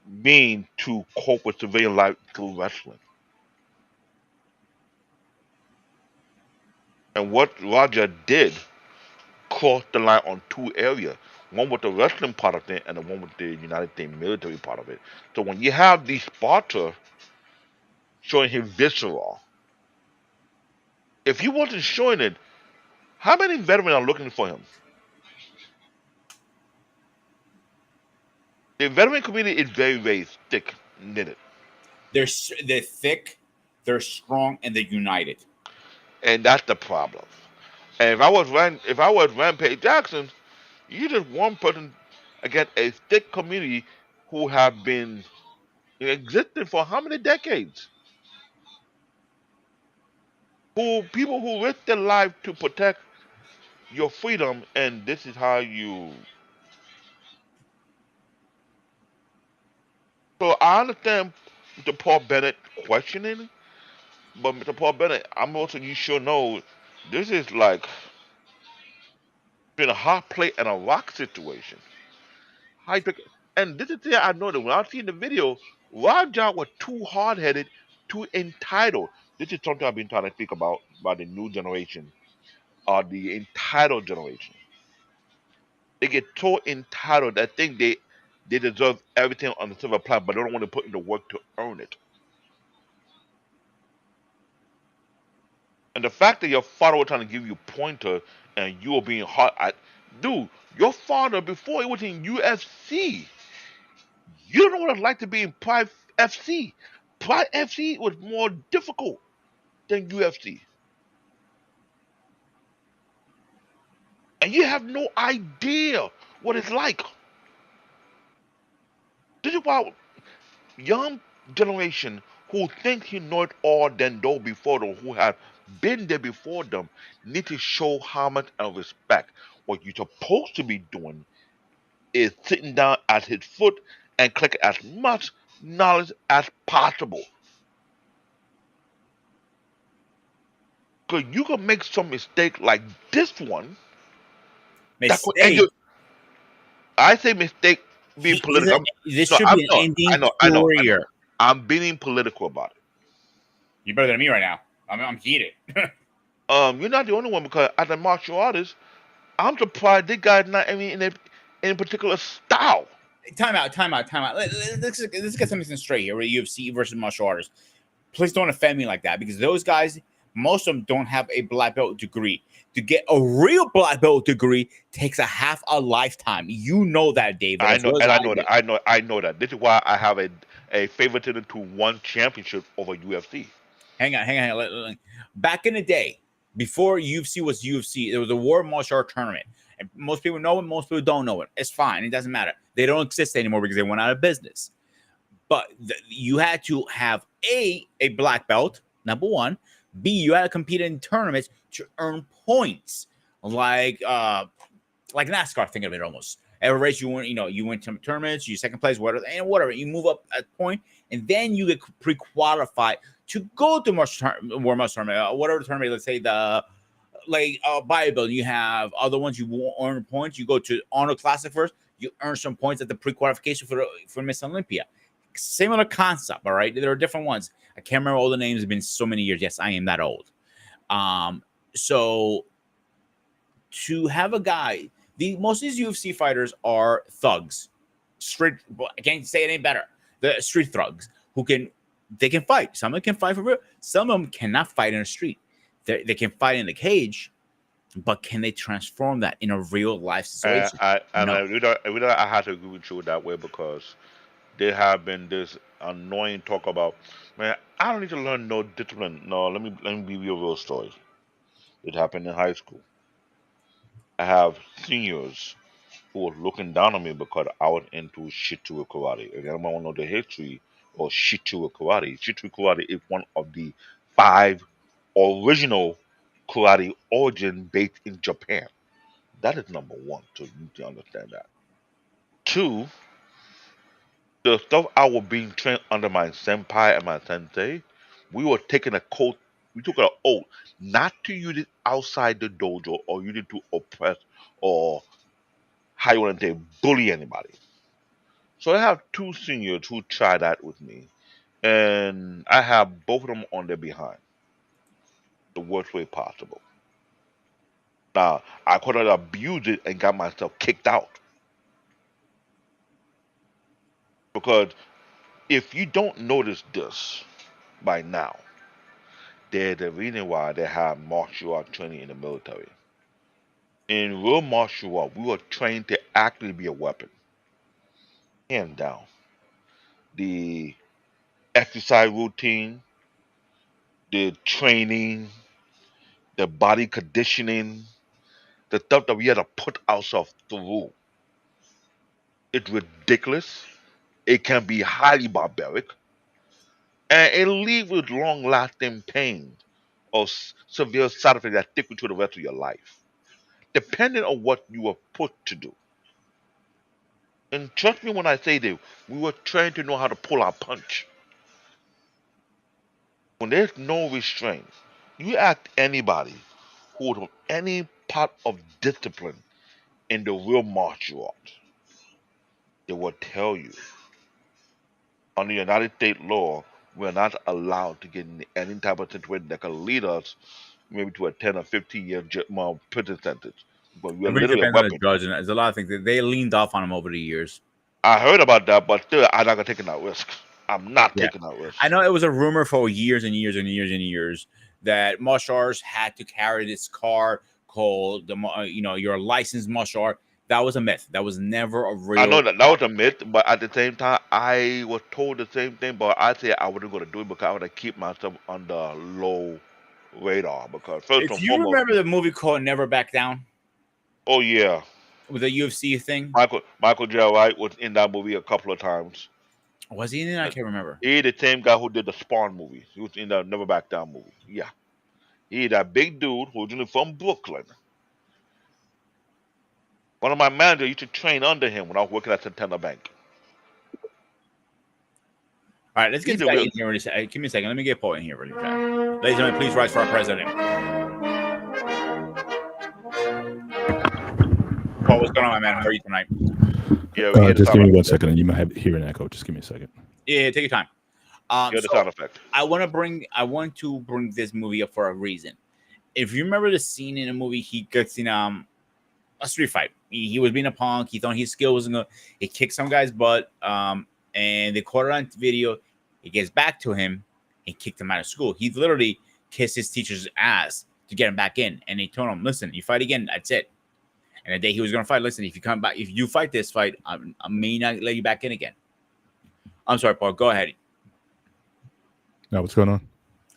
[SPEAKER 3] mean to cope with civilian life through wrestling. And what Roger did crossed the line on two areas. One with the wrestling part of it and the one with the United States military part of it. So when you have the Sparta showing his visceral, if he wasn't showing it, how many veterans are looking for him? The veteran community is very, very thick knitted.
[SPEAKER 2] They're thick, they're strong, and they're united.
[SPEAKER 3] And that's the problem. And if I was Rampage Jackson, you just one person against a thick community who have been existing for how many decades? Who people who risk their life to protect your freedom, and this is how you. So I understand Mr. Paul Bennett questioning, but Mr. Paul Bennett, I'm also you should know this is like been a hot plate and a rock situation. How you pick, and this is the thing I know that when I seen the video, Raja was too hard headed, too entitled. This is something I've been trying to speak about by the new generation, or the entitled generation. They get so entitled that think they deserve everything on the silver platter, but they don't want to put in the work to earn it. And the fact that your father was trying to give you pointer and you were being hard at, dude, your father before he was in UFC, you don't know what it's like to be in Pride FC. Pride FC was more difficult than UFC, and you have no idea what it's like. This is why young generation who think he know it all than those before them who have been there before them need to show homage and respect. What you're supposed to be doing is sitting down at his foot and collecting as much knowledge as possible. Because you can make some mistake like this one that could end
[SPEAKER 2] Mistake.
[SPEAKER 3] your. I say mistake being political.
[SPEAKER 2] This
[SPEAKER 3] No,
[SPEAKER 2] should
[SPEAKER 3] I'm
[SPEAKER 2] be an
[SPEAKER 3] no,
[SPEAKER 2] ending
[SPEAKER 3] I know, I know, I know.
[SPEAKER 2] career.
[SPEAKER 3] I'm being political about it.
[SPEAKER 2] You're better than me right now. I'm heated.
[SPEAKER 3] You're not the only one because as a martial artist, I'm surprised this guy's not in a particular style.
[SPEAKER 2] Time out. Let's get something straight here with UFC versus martial artists. Please don't offend me like that because those guys, most of them don't have a black belt degree. To get a real black belt degree takes a half a lifetime. You know that, David.
[SPEAKER 3] I
[SPEAKER 2] as
[SPEAKER 3] know,
[SPEAKER 2] well as
[SPEAKER 3] and I
[SPEAKER 2] I
[SPEAKER 3] know
[SPEAKER 2] do.
[SPEAKER 3] that. I know that. This is why I have a favoritism to one championship over UFC.
[SPEAKER 2] Hang on. Back in the day, before UFC was UFC, there was a War Martial Art tournament. And most people know it, most people don't know it. It's fine. It doesn't matter. They don't exist anymore because they went out of business. But you had to have a black belt, number one. B, you had to compete in tournaments to earn points. Like NASCAR, think of it almost. Every race you win, you win some tournaments, you second place, whatever. You move up a point, and then you get pre-qualified to go to War Martial Tournament, whatever tournament. Let's say the bodybuilding. You have other ones you won't earn points. You go to Honor Classic first. You earn some points at the pre-qualification for Miss Olympia. Same other concept, all right? There are different ones. I can't remember all the names. It's been so many years. Yes, I am that old. So to have a guy, most of these UFC fighters are thugs. Street, I can't say it any better. The street thugs who can fight. Some of them can fight for real. Some of them cannot fight in the street. They can fight in the cage, but can they transform that in a real life situation?
[SPEAKER 3] I
[SPEAKER 2] No.
[SPEAKER 3] have to agree with you that way because there have been this annoying talk about, man, I don't need to learn no discipline. No, let me give you a real story. It happened in high school. I have seniors who were looking down on me because I was into Shichua karate. If anyone want to know the history of Shichua karate is one of the 5 original karate origin based in Japan. That is number one, so you need to understand that. Two, the stuff I was being trained under my senpai and my sensei, we were taking a code. We took an oath not to use it outside the dojo or use it to oppress or how you want to say bully anybody. So I have 2 seniors who tried that with me, and I have both of them on their behind the worst way possible. Now I could have abused it and got myself kicked out because if you don't notice this by now, there's a reason why they have martial art training in the military. In real martial art, we were trained to actually be a weapon, hands down. The exercise routine, the training, the body conditioning, the stuff that we had to put ourselves through. It's ridiculous. It can be highly barbaric, and it leaves with long-lasting pain or severe side effects that stick with you the rest of your life, depending on what you were put to do. And trust me when I say that we were trained to know how to pull our punch. When there's no restraint, you ask anybody who was on any part of discipline in the real martial art, they will tell you under United States law, we're not allowed to get in any type of situation that could lead us maybe to a 10 or 15-year prison sentence. But we're
[SPEAKER 2] It really
[SPEAKER 3] literally a
[SPEAKER 2] depends on the
[SPEAKER 3] weapon.
[SPEAKER 2] judge, and there's a lot of things that they leaned off on him over the years.
[SPEAKER 3] I heard about that, but still, I'm not gonna take that risk. I'm not
[SPEAKER 2] Yeah.
[SPEAKER 3] taking that risk.
[SPEAKER 2] I know it was a rumor for years and years and years and years that martial arts had to carry this card called your licensed martial art. That was a myth. That was never a
[SPEAKER 3] I know
[SPEAKER 2] real.
[SPEAKER 3] that was a myth, but at the same time, I was told the same thing. But I said I wasn't gonna do it because I want to keep myself under low radar. Because first
[SPEAKER 2] If
[SPEAKER 3] and
[SPEAKER 2] you
[SPEAKER 3] foremost,
[SPEAKER 2] remember the movie called Never Back Down
[SPEAKER 3] oh yeah,
[SPEAKER 2] with the UFC thing,
[SPEAKER 3] Michael J. Wright was in that movie a couple of times.
[SPEAKER 2] was he in it? I can't remember.
[SPEAKER 3] He the same guy who did the Spawn movie. He was in the Never Back Down movie. Yeah. He that big dude who originally from Brooklyn. One of my managers used to train under him when I was working at Centennial Bank.
[SPEAKER 2] All right, let's get
[SPEAKER 3] He's
[SPEAKER 2] this
[SPEAKER 3] a
[SPEAKER 2] guy
[SPEAKER 3] real.
[SPEAKER 2] in here. Give me a second. Let me get Paul in here really fast. Ladies and gentlemen, please rise for our president. Paul, what's going on, my man? How are you tonight?
[SPEAKER 3] Yeah, we hear the
[SPEAKER 4] Just give
[SPEAKER 3] sound
[SPEAKER 4] me 1
[SPEAKER 3] effect.
[SPEAKER 4] second. You might have hear an echo. Just give me a second.
[SPEAKER 2] Yeah, take your time.
[SPEAKER 3] Hear the
[SPEAKER 2] So
[SPEAKER 3] sound effect.
[SPEAKER 2] I want to bring this movie up for a reason. If you remember the scene in the movie, he gets in a street fight. He was being a punk. He thought his skill wasn't good. He kicked some guy's butt. And they caught it on video. He gets back to him and kicked him out of school. He literally kissed his teacher's ass to get him back in. And they told him, listen, you fight again, that's it. And the day he was going to fight, listen, if you come back, if you fight this fight, I may not let you back in again. I'm sorry, Paul. Go ahead.
[SPEAKER 4] Now, what's going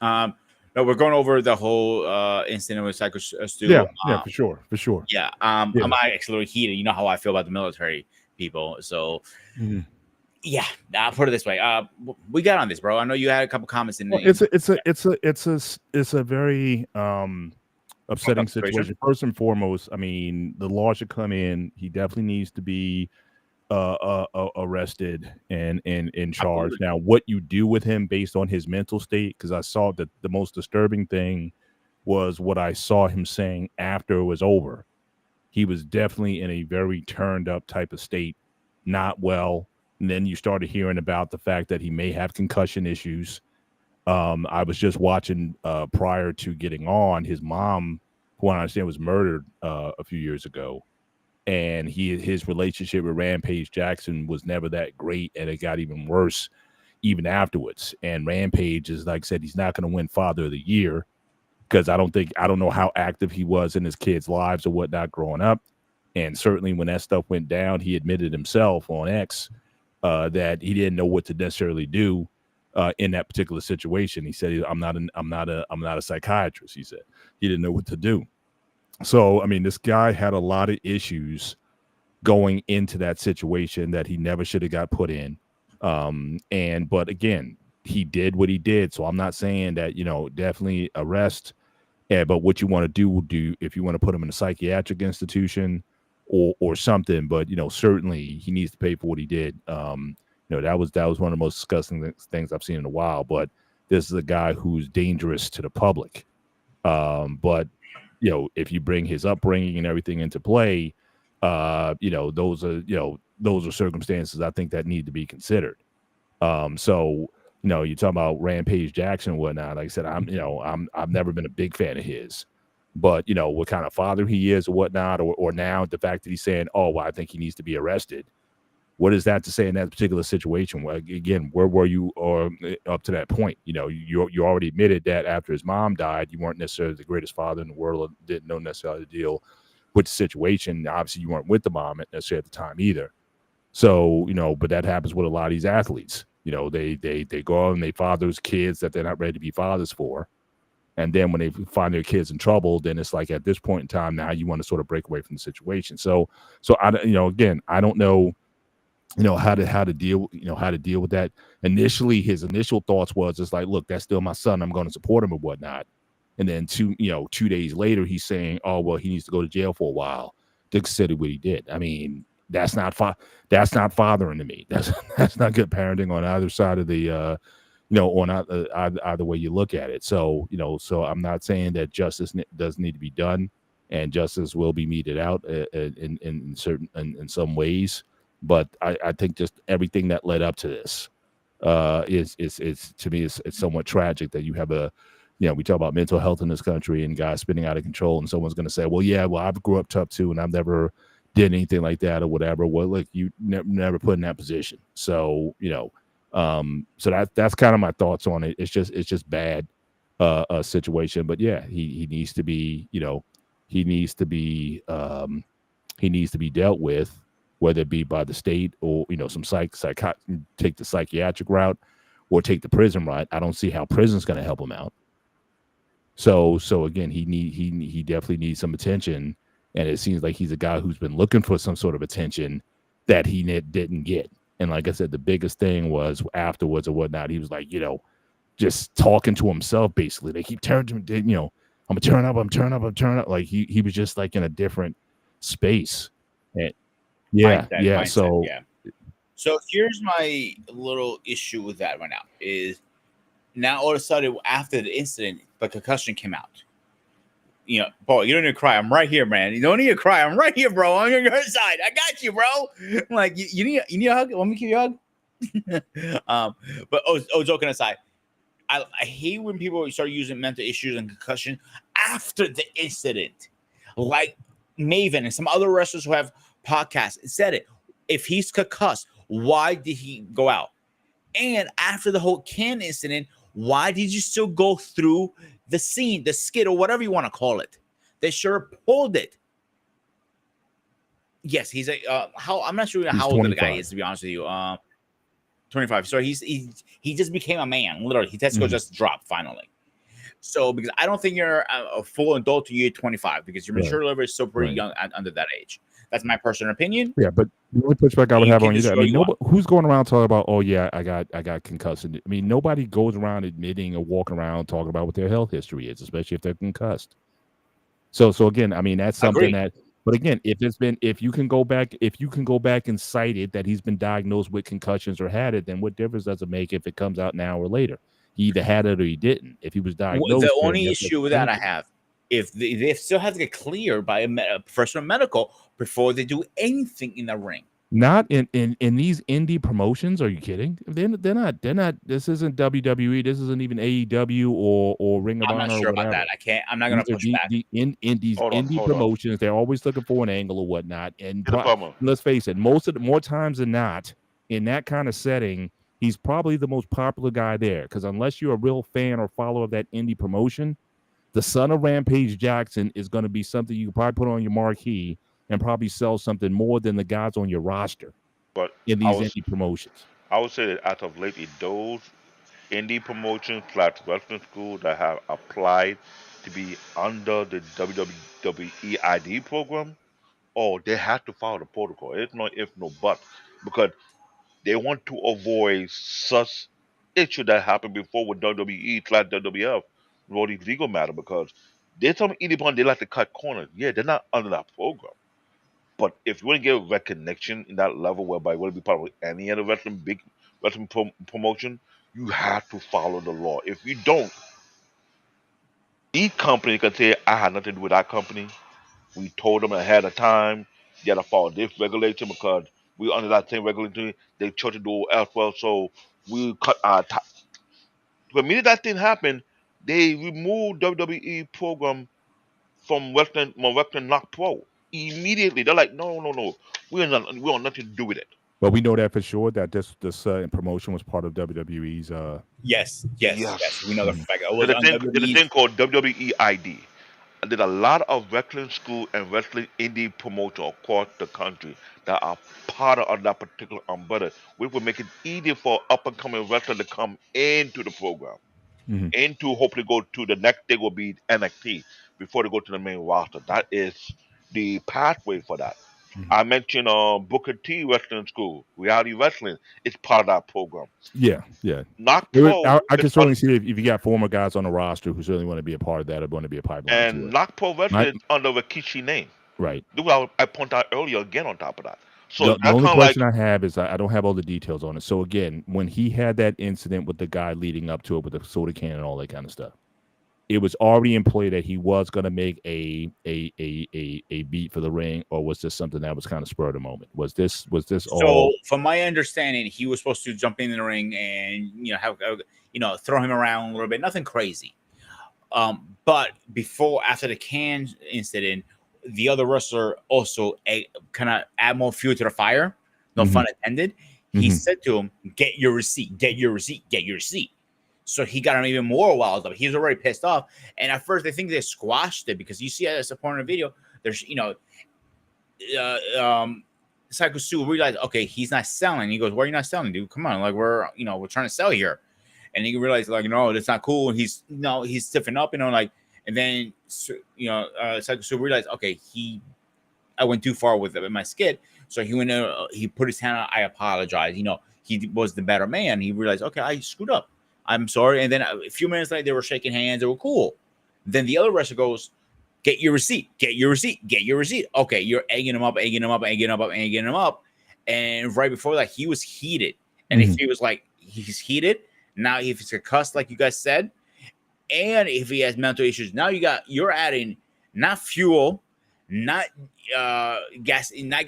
[SPEAKER 4] on?
[SPEAKER 2] No, we're going over the whole incident with Syko Stu.
[SPEAKER 4] Yeah, for sure.
[SPEAKER 2] Yeah.
[SPEAKER 4] Yeah.
[SPEAKER 2] I'm actually a little heated. You know how I feel about the military people. So, yeah, I'll put it this way. We got on this, bro. I know you had a couple comments in.
[SPEAKER 4] Well, it's a very upsetting situation. First and foremost, I mean, the law should come in. He definitely needs to be arrested and in charge. Now, what you do with him based on his mental state, because I saw that the most disturbing thing was what I saw him saying after it was over. He was definitely in a very turned up type of state, not well. And then you started hearing about the fact that he may have concussion issues. I was just watching prior to getting on, his mom, who I understand was murdered a few years ago. And his relationship with Rampage Jackson was never that great, and it got even worse even afterwards. And Rampage is, like I said, he's not going to win Father of the Year because I don't know how active he was in his kids' lives or whatnot growing up. And certainly when that stuff went down, he admitted himself on X that he didn't know what to necessarily do in that particular situation. He said, I'm not a psychiatrist. He said he didn't know what to do. So, I mean, this guy had a lot of issues going into that situation that he never should have got put in. But again, he did what he did. So I'm not saying that, definitely arrest. But what you want to do if you want to put him in a psychiatric institution or something. But, certainly he needs to pay for what he did. That was one of the most disgusting things I've seen in a while. But this is a guy who's dangerous to the public. But if you bring his upbringing and everything into play, those are circumstances I think that need to be considered. So you talk about Rampage Jackson and whatnot. Like I said, I've never been a big fan of his, but what kind of father he is or whatnot, or now the fact that he's saying, oh, well, I think he needs to be arrested. What is that to say in that particular situation? Well, again, where were you or up to that point? You already admitted that after his mom died, you weren't necessarily the greatest father in the world, didn't know necessarily the deal with the situation. Obviously, you weren't with the mom necessarily at the time either. So, but that happens with a lot of these athletes. They go out and they father's kids that they're not ready to be fathers for. And then when they find their kids in trouble, then it's like at this point in time, now you want to sort of break away from the situation. So I, again, I don't know, how to deal with that. Initially, his initial thoughts was just like, look, that's still my son. I'm going to support him and whatnot. And then 2 days later, he's saying, oh, well, he needs to go to jail for a while to consider what he did. I mean, that's not fathering to me. That's not good parenting on either side of the, on either way you look at it. So, so I'm not saying that justice doesn't need to be done, and justice will be meted out in some ways. But I think just everything that led up to this is to me, it's somewhat tragic that you have we talk about mental health in this country and guys spinning out of control, and someone's going to say, well, yeah, well, I've grew up tough too, and I've never did anything like that or whatever. Well, look, you never put in that position. So, so that's kind of my thoughts on it. It's just bad situation. But yeah, he needs to be, he needs to be dealt with, whether it be by the state or, some take the psychiatric route or take the prison route. I don't see how prison's going to help him out. So again, he definitely needs some attention, and it seems like he's a guy who's been looking for some sort of attention that he didn't get. And like I said, the biggest thing was afterwards or whatnot, he was like, just talking to himself basically. They keep turning to him, I'm gonna turn up. Like he was just like in a different space. And
[SPEAKER 2] mindset. So here's my little issue with that right now is now all of a sudden after the incident, the concussion came out. Bro, you don't need to cry. I'm right here, man. You don't need to cry. I'm right here, bro. I'm on your side. I got you, bro. I'm like, you need a hug? Want me to give you a hug? But joking aside, I hate when people start using mental issues and concussion after the incident. Like Maven and some other wrestlers who have podcasts said it. If he's concussed, why did he go out? And after the whole Ken incident, why did you still go through the scene, the skit, or whatever you want to call it? They sure pulled it. Yes, he's I'm not sure how old the guy is, to be honest with you. 25. So he just became a man, literally. His testicle just dropped finally. So because I don't think you're a full adult till you're 25, because your mature level is still pretty young under that age. That's my personal opinion.
[SPEAKER 4] Yeah, but the only pushback I would have on you, I mean, who's going around talking about, oh yeah, I got concussed? I mean, nobody goes around admitting or walking around talking about what their health history is, especially if they're concussed. So again, I mean, that's something that. But again, if you can go back and cite it that he's been diagnosed with concussions or had it, then what difference does it make if it comes out now or later? He either had it or he didn't. If he was diagnosed,
[SPEAKER 2] the only issue with that I have, if they still have to get cleared by a professional medical before they do anything in the ring.
[SPEAKER 4] Not in these indie promotions. Are you kidding? They're not. This isn't WWE. This isn't even AEW or Ring of Honor.
[SPEAKER 2] I'm not sure about that. I'm not going to push back.
[SPEAKER 4] In these indie promotions, they're always looking for an angle or whatnot. And let's face it, more times than not, in that kind of setting, he's probably the most popular guy there. Because unless you're a real fan or follower of that indie promotion, the son of Rampage Jackson is going to be something you can probably put on your marquee and probably sell something more than the guys on your roster.
[SPEAKER 3] But
[SPEAKER 4] in
[SPEAKER 3] I
[SPEAKER 4] these
[SPEAKER 3] was
[SPEAKER 4] indie promotions.
[SPEAKER 3] I would say that as of lately, those indie promotions slash wrestling schools that have applied to be under the WWE ID program, oh, they have to follow the protocol. It's no if no but because they want to avoid such issue that happened before with WWE slash WWF with all these legal matter because there's some indie ones they like to cut corners. Yeah, they're not under that program. But if you want to get recognition in that level whereby you want to be part of any other wrestling big wrestling promotion, you have to follow the law. If you don't, each company can say, I had nothing to do with that company. We told them ahead of time, you gotta follow this regulation because we under that same regulation, they chose to do as well. So we cut our time. The minute that thing happened, they removed WWE program from Western Knock Pro. Immediately. They're like, no, no, no. We want nothing to do with it.
[SPEAKER 4] But we know that for sure that this promotion was part of WWE's.
[SPEAKER 2] Yes, yes, yes. We know that for
[SPEAKER 4] Mhm.
[SPEAKER 2] a fact. It was
[SPEAKER 3] There's a
[SPEAKER 2] on
[SPEAKER 3] thing, there's a
[SPEAKER 2] WWE's.
[SPEAKER 3] thing called WWE ID. And there's a lot of wrestling school and wrestling indie promotion across the country that are part of that particular umbrella, which will make it easier for up and coming wrestlers to come into the program.
[SPEAKER 4] Mhm.
[SPEAKER 3] And to hopefully go to the next thing will be NXT before they go to the main roster. That is the pathway for that.
[SPEAKER 4] Mhm.
[SPEAKER 3] I mentioned Booker T Wrestling School, Reality Wrestling. It's part of that program.
[SPEAKER 4] Yeah, yeah.
[SPEAKER 3] Not Pro
[SPEAKER 4] I
[SPEAKER 3] is
[SPEAKER 4] can certainly see if you got former guys on the roster who certainly want to be a part of that or want to be a pipeline to
[SPEAKER 3] and
[SPEAKER 4] it.
[SPEAKER 3] Not Pro
[SPEAKER 4] My,
[SPEAKER 3] Wrestling is under Rikishi name.
[SPEAKER 4] right.
[SPEAKER 3] Look what I pointed out earlier again on top of that. So
[SPEAKER 4] The
[SPEAKER 3] that's
[SPEAKER 4] only
[SPEAKER 3] kind of like
[SPEAKER 4] question I have is I don't have all the details on it. So again, when he had that incident with the guy leading up to it with the soda can and all that kind of stuff, it was already in play that he was going to make a beat for the ring, or was this something that was kind of spur of the moment? Was this all?
[SPEAKER 2] So, from my understanding, he was supposed to jump in the ring and have throw him around a little bit. Nothing crazy. But after the can incident, the other wrestler also kind of add more fuel to the fire. No
[SPEAKER 4] Mhm.
[SPEAKER 2] fun intended. He
[SPEAKER 4] Mhm.
[SPEAKER 2] said to him, "Get your receipt. Get your receipt. Get your receipt." So he got him even more wild up. He was already pissed off. And at first, I think they squashed it because you see at the point of the video, there's Syko Stu realized, okay, he's not selling. He goes, "Why are you not selling, dude? Come on, like we're trying to sell here." And he realized, like, no, that's not cool. And he's stiffing up, like, and then Syko Stu realized, okay, I went too far with my skit. So he went he put his hand out, I apologize. He was the better man. He realized, okay, I screwed up. I'm sorry. And then a few minutes later, they were shaking hands. They were cool. Then the other wrestler goes, "Get your receipt. Get your receipt. Get your receipt." Okay, you're egging him up, egging him up, egging him up, egging him up. And right before that, he was heated. And if
[SPEAKER 4] Mhm.
[SPEAKER 2] he was like, he's heated, now if he's a cuss, like you guys said, and if he has mental issues, now you're adding not fuel, not not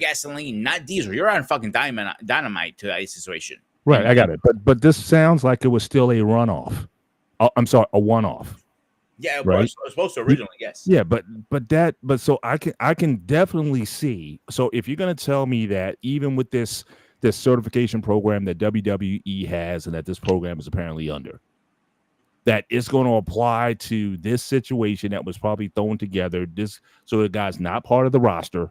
[SPEAKER 2] gasoline, not diesel. You're adding fucking dynamite to that situation.
[SPEAKER 4] Right, I got it. But this sounds like it was still a runoff. I'm sorry, a one-off.
[SPEAKER 2] Yeah, it
[SPEAKER 4] Right.
[SPEAKER 2] was supposed to originally, yes.
[SPEAKER 4] Yeah, but so I can definitely see. So if you're gonna tell me that even with this certification program that WWE has and that this program is apparently under, that it's going to apply to this situation that was probably thrown together. So the guy's not part of the roster.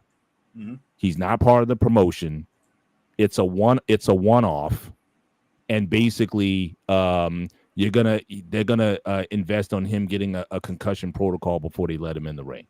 [SPEAKER 2] Mhm.
[SPEAKER 4] He's not part of the promotion. It's a one-off, and basically, they're gonna invest on him getting a concussion protocol before they let him in the ring.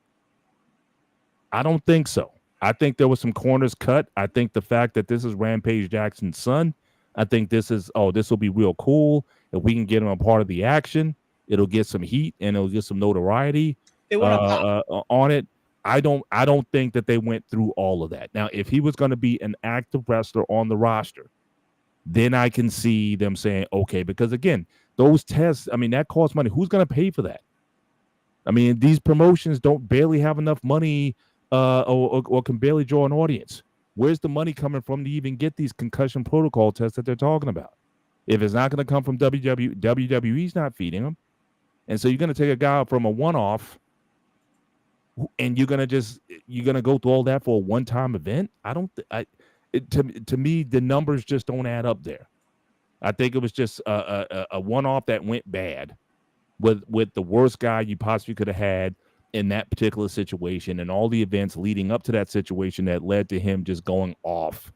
[SPEAKER 4] I don't think so. I think there was some corners cut. I think the fact that this is Rampage Jackson's son, I think this will be real cool. If we can get him a part of the action, it'll get some heat and it'll get some notoriety
[SPEAKER 2] They went on top.
[SPEAKER 4] on it. I don't think that they went through all of that. Now, if he was going to be an active wrestler on the roster, then I can see them saying, okay, because again, those tests, I mean, that costs money. Who's going to pay for that? I mean, these promotions don't barely have enough money or can barely draw an audience. Where's the money coming from to even get these concussion protocol tests that they're talking about? If it's not going to come from WWE's not feeding them. And so you're going to take a guy from a one-off and you're going to go through all that for a one-time event? To me, the numbers just don't add up there. I think it was just a one-off that went bad with the worst guy you possibly could have had in that particular situation and all the events leading up to that situation that led to him just going off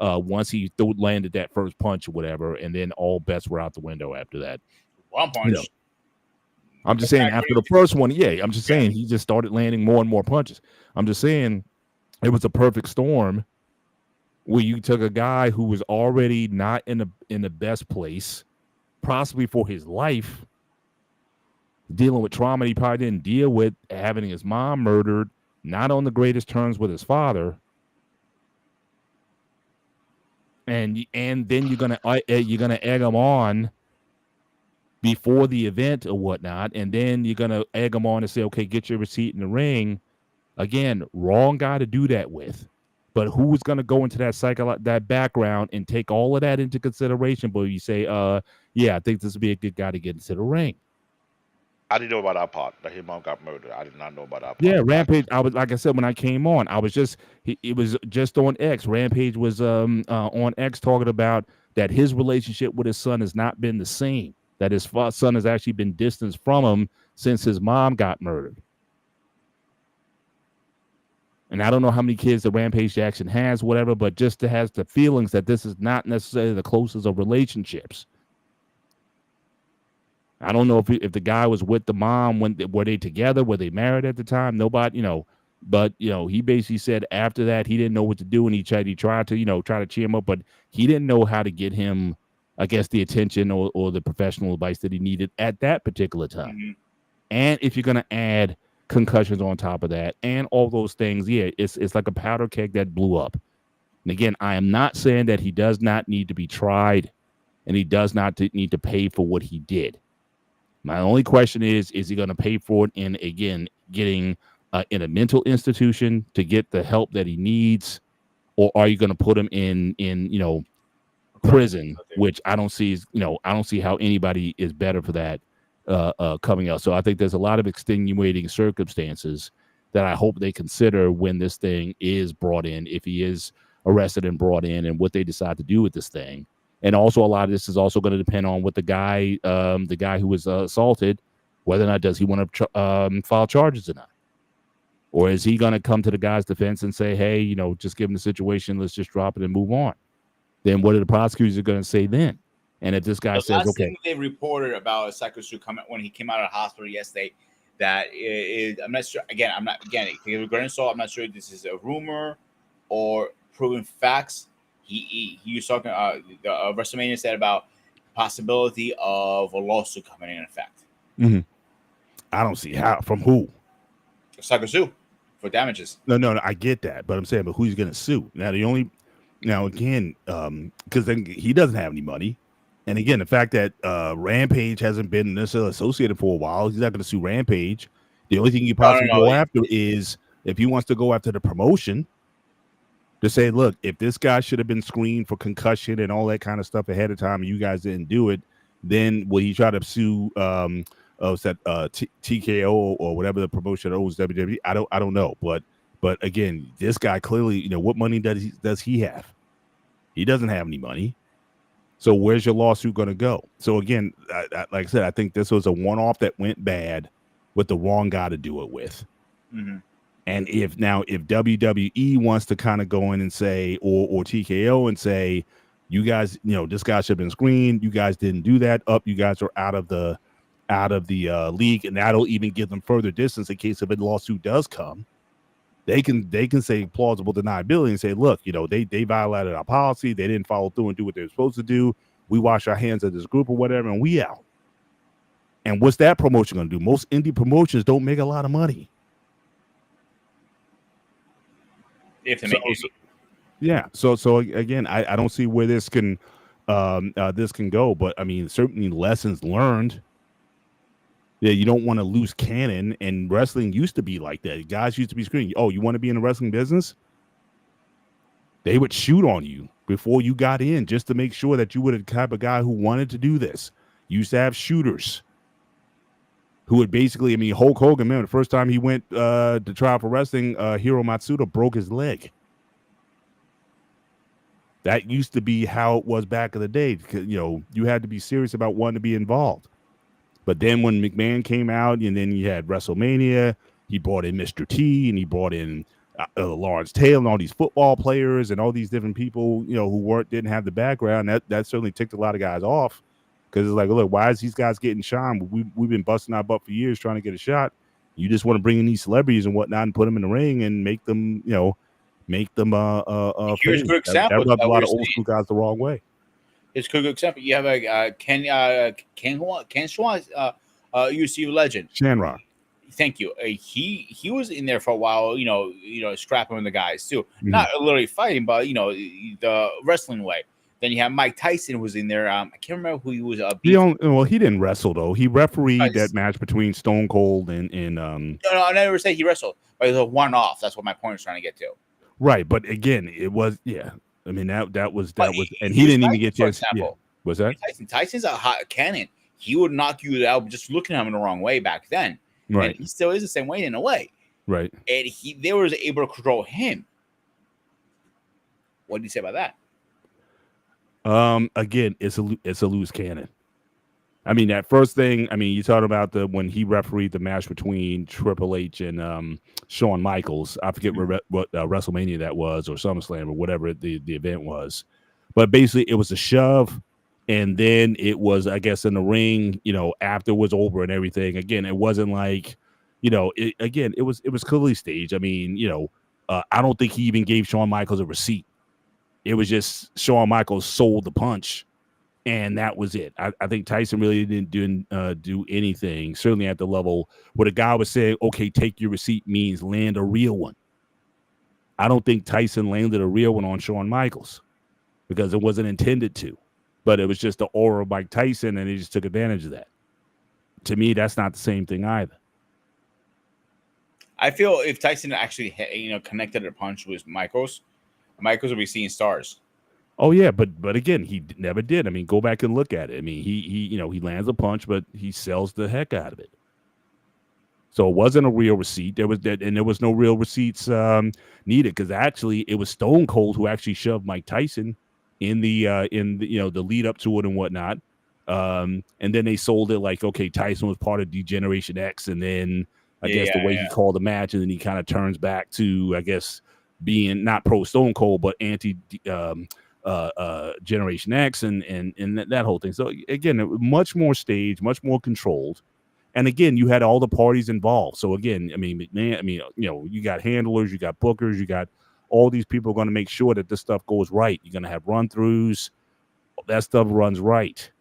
[SPEAKER 4] once he landed that first punch or whatever, and then all bets were out the window after that.
[SPEAKER 2] One punch.
[SPEAKER 4] I'm just saying after the first one, I'm just saying he just started landing more and more punches. I'm just saying it was a perfect storm where you took a guy who was already not in the best place, possibly for his life, dealing with trauma he probably didn't deal with, having his mom murdered, not on the greatest terms with his father. And then you're gonna egg him on before the event or whatnot, and then you're gonna egg him on and say, okay, get your receipt in the ring. Again, wrong guy to do that with. But who's gonna go into that background and take all of that into consideration? But you say, I think this would be a good guy to get into the ring.
[SPEAKER 3] I didn't know about that part. That his mom got murdered. I did not know about that part.
[SPEAKER 4] Yeah, Rampage. I was, like I said, when I came on, I was just it was just on X. Rampage was on X talking about that his relationship with his son has not been the same. That his son has actually been distanced from him since his mom got murdered. And I don't know how many kids the Rampage Jackson has, whatever, but just has the feelings that this is not necessarily the closest of relationships. I don't know if the guy was with the mom were they together, were they married at the time? Nobody, but he basically said after that he didn't know what to do, and he tried to try to cheer him up, but he didn't know how to get him, I guess, the attention or the professional advice that he needed at that particular time. Mm-hmm. And if you're gonna add concussions on top of that and all those things, it's like a powder keg that blew up. And again, I am not saying that he does not need to be tried and he does not need to pay for what he did. My only question is he going to pay for it in, again, getting in a mental institution to get the help that he needs, or are you going to put him in prison, which I don't see I don't see how anybody is better for that coming out. So I think there's a lot of extenuating circumstances that I hope they consider when this thing is brought in, if he is arrested and brought in, and what they decide to do with this thing. And also, a lot of this is also going to depend on what the guy who was assaulted, whether or not does he want to file charges or not, or is he going to come to the guy's defense and say, hey, just give him the situation, let's just drop it and move on. Then what are the prosecutors going to say then? And if this guy says, okay,
[SPEAKER 2] thing they reported about Syko Stu when he came out of the hospital yesterday, that I'm not sure. Again, I'm not sure if this is a rumor or proven facts. He was talking. The WrestleMania said about possibility of a lawsuit coming in effect.
[SPEAKER 4] Mm-hmm. I don't see how. From who?
[SPEAKER 2] Syko Stu for damages.
[SPEAKER 4] No, I get that, but I'm saying, but who's going to sue? Now again, because then he doesn't have any money, and again, the fact that Rampage hasn't been necessarily associated for a while, he's not going to sue Rampage. The only thing he possibly go after is if he wants to go after the promotion. To say, look, if this guy should have been screened for concussion and all that kind of stuff ahead of time, and you guys didn't do it, then will he try to sue TKO or whatever the promotion owes WWE? I don't know, but again, this guy clearly, what money does he have? He doesn't have any money. So where's your lawsuit going to go? So again, like I said, I think this was a one-off that went bad with the wrong guy to do it with. Mm-hmm. And if WWE wants to kind of go in and say, or TKO and say, you guys, this guy should have been screened. You guys didn't do that. You guys are out of the league, and that'll even give them further distance in case if a lawsuit does come. They can say plausible deniability and say, look, they violated our policy. They didn't follow through and do what they were supposed to do. We wash our hands of this group or whatever, and we out. And what's that promotion going to do? Most indie promotions don't make a lot of money.
[SPEAKER 2] If they make
[SPEAKER 4] So again, I don't see where this can go, but I mean, certainly lessons learned. Yeah, you don't want to lose cannon, and wrestling used to be like that. Guys used to be screaming, "Oh, you want to be in the wrestling business?" They would shoot on you before you got in just to make sure that you were the type of guy who wanted to do this. You used to have shooters who would basically, Hulk Hogan, man, the first time he went to try for wrestling, Hiro Matsuda broke his leg. That used to be how it was back in the day. You had to be serious about wanting to be involved. But then when McMahon came out, and then you had WrestleMania, he brought in Mr. T, and he brought in Lawrence Taylor and all these football players and all these different people, who didn't have the background. That certainly ticked a lot of guys off, because it's like, look, why is these guys getting shine? We've been busting our butt for years trying to get a shot. You just want to bring in these celebrities and whatnot and put them in the ring and make them
[SPEAKER 2] Here's a
[SPEAKER 4] famous.
[SPEAKER 2] good example.
[SPEAKER 4] That rubbed a lot of old school guys the wrong way.
[SPEAKER 2] It's a good example. You have a Ken Swan, UC legend.
[SPEAKER 4] Shamrock.
[SPEAKER 2] Thank you. He was in there for a while, scrapping with the guys too.
[SPEAKER 4] Mm-hmm.
[SPEAKER 2] Not literally fighting, but the wrestling way. Then you have Mike Tyson was in there. I can't remember who he was.
[SPEAKER 4] He didn't wrestle though. He refereed that match between Stone Cold and
[SPEAKER 2] No, I never say he wrestled, but it was a one-off. That's what my point is trying to get to.
[SPEAKER 4] Right, but again, it was I mean that was, and he didn't even get chance. Yeah. Was that
[SPEAKER 2] Tyson's a hot cannon. He would knock you out just looking at him in the wrong way back then.
[SPEAKER 4] Right.
[SPEAKER 2] And he still is the same way in a way.
[SPEAKER 4] Right.
[SPEAKER 2] And they were able to control him. What do you say about that?
[SPEAKER 4] Again, it's a loose cannon. I mean, that first thing, you talking about when he refereed the match between Triple H and Shawn Michaels. I forget what WrestleMania that was, or SummerSlam, or whatever the event was. But basically, it was a shove, and then it was, I guess, in the ring, after it was over and everything. Again, it wasn't like, it was clearly staged. I mean, I don't think he even gave Shawn Michaels a receipt. It was just Shawn Michaels sold the punch, and that was it. I think Tyson really didn't do anything, certainly at the level where the guy was saying, okay, take your receipt means land a real one. I don't think Tyson landed a real one on Shawn Michaels because it wasn't intended to, but it was just the aura of Mike Tyson, and he just took advantage of that. To me, that's not the same thing either.
[SPEAKER 2] I feel if Tyson actually, connected a punch with Michaels would be seeing stars.
[SPEAKER 4] Oh yeah, but again, he never did. I mean, go back and look at it. I mean, he lands a punch, but he sells the heck out of it. So it wasn't a real receipt. There was no real receipts needed, because actually it was Stone Cold who actually shoved Mike Tyson in the lead up to it and whatnot. And then they sold it like, okay, Tyson was part of D-Generation X, and then I guess the way he called the match, and then he kind of turns back to, I guess, being not pro Stone Cold but anti Generation X and that whole thing. So again, it was much more staged, much more controlled, and again, you had all the parties involved. So again, you got handlers, you got bookers, you got all these people going to make sure that this stuff goes right. You're going to have run-throughs, that stuff runs right.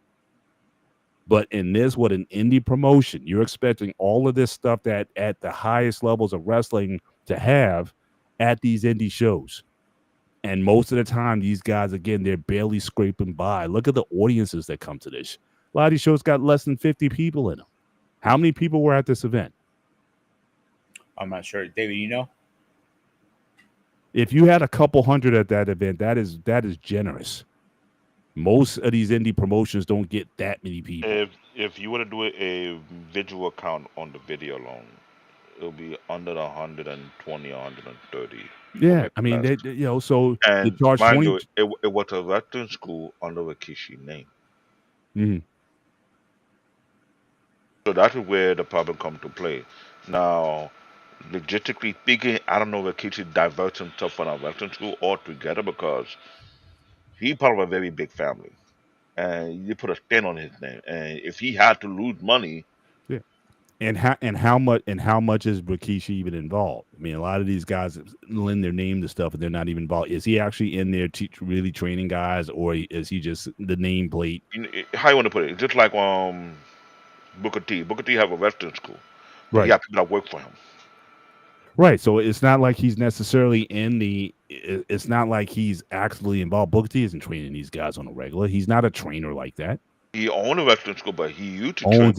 [SPEAKER 4] But in this, what an indie promotion, you're expecting all of this stuff that at the highest levels of wrestling to have at these indie shows. And most of the time, these guys, again, they're barely scraping by. Look at the audiences that come to this. A lot of these shows got less than 50 people in them. How many people were at this event?
[SPEAKER 2] I'm not sure. David, you know?
[SPEAKER 4] If you had a couple hundred at that event, that is generous. Most of these indie promotions don't get that many people.
[SPEAKER 3] If you were to do a visual count on the video alone, it'll be under 120, 130.
[SPEAKER 4] Yeah, I mean, so
[SPEAKER 3] and
[SPEAKER 4] they charge 20.
[SPEAKER 3] It was a wrestling school under a Rikishi name.
[SPEAKER 4] Mm-hmm.
[SPEAKER 3] So that's where the problem comes to play. Now, logistically speaking, I don't know if Rikishi diverts himself from a wrestling school altogether, because he's part of a very big family, and you put a stain on his name. And if he had to lose money,
[SPEAKER 4] yeah. And how much is Rikishi even involved? I mean, a lot of these guys lend their name to stuff, and they're not even involved. Is he actually in there really training guys, or is he just the nameplate?
[SPEAKER 3] How you want to put it? It's just like Booker T. Booker T have a wrestling school, but
[SPEAKER 4] right?
[SPEAKER 3] He got people that work for him.
[SPEAKER 4] Right. So it's not like he's necessarily it's not like he's actually involved. Booker T isn't training these guys on a regular. He's not a trainer like that.
[SPEAKER 3] He owned a wrestling school, but he used to
[SPEAKER 4] train.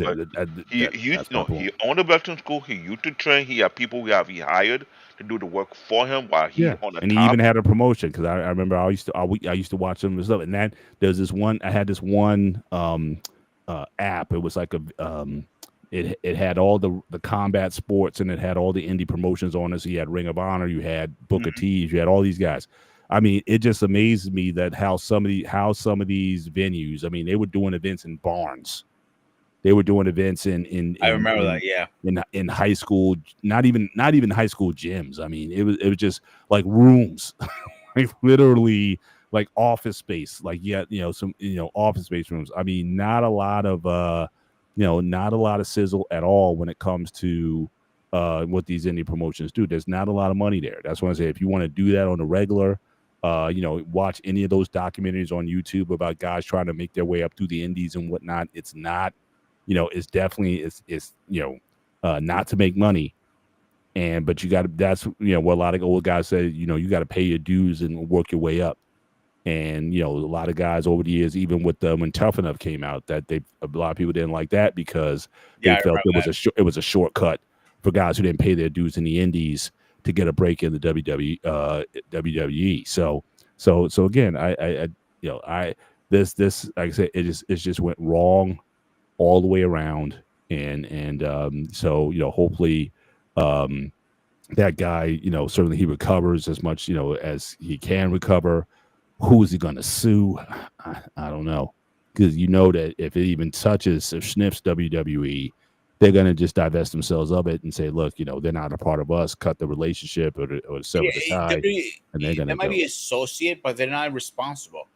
[SPEAKER 3] He owned a wrestling school. He used to train. He had people he hired to do the work for him while he on the
[SPEAKER 4] and
[SPEAKER 3] top.
[SPEAKER 4] He even had a promotion, because I remember I used to watch him and stuff. And that there's this one. I had this one app. It was like it had all the combat sports, and it had all the indie promotions on it. So you had Ring of Honor, you had Booker T, you had all these guys. I mean, it just amazed me that how some of these venues, I mean, they were doing events in barns. They were doing events in
[SPEAKER 2] I remember that. Yeah.
[SPEAKER 4] in high school, not even high school gyms. I mean, it was just like rooms, like literally like office space. Like some office space rooms. I mean, not a lot of not a lot of sizzle at all when it comes to what these indie promotions do. There's not a lot of money there. That's why I say if you want to do that on the regular, watch any of those documentaries on YouTube about guys trying to make their way up through the indies and whatnot. It's not, it's definitely it's not to make money. But you got to, that's what a lot of old guys say, you got to pay your dues and work your way up. And a lot of guys over the years, even with when Tough Enough came out, that a lot of people didn't like that because they felt it was a shortcut for guys who didn't pay their dues in the indies to get a break in the WWE. So again, this like I said, it just went wrong all the way around, and so hopefully that guy, certainly he recovers as much as he can recover. Who is he going to sue? I don't know, because that if it even touches or sniffs WWE, they're going to just divest themselves of it and say, look, they're not a part of us, cut the relationship or sever the tie, and they're going to
[SPEAKER 2] might be associate, but they're not responsible.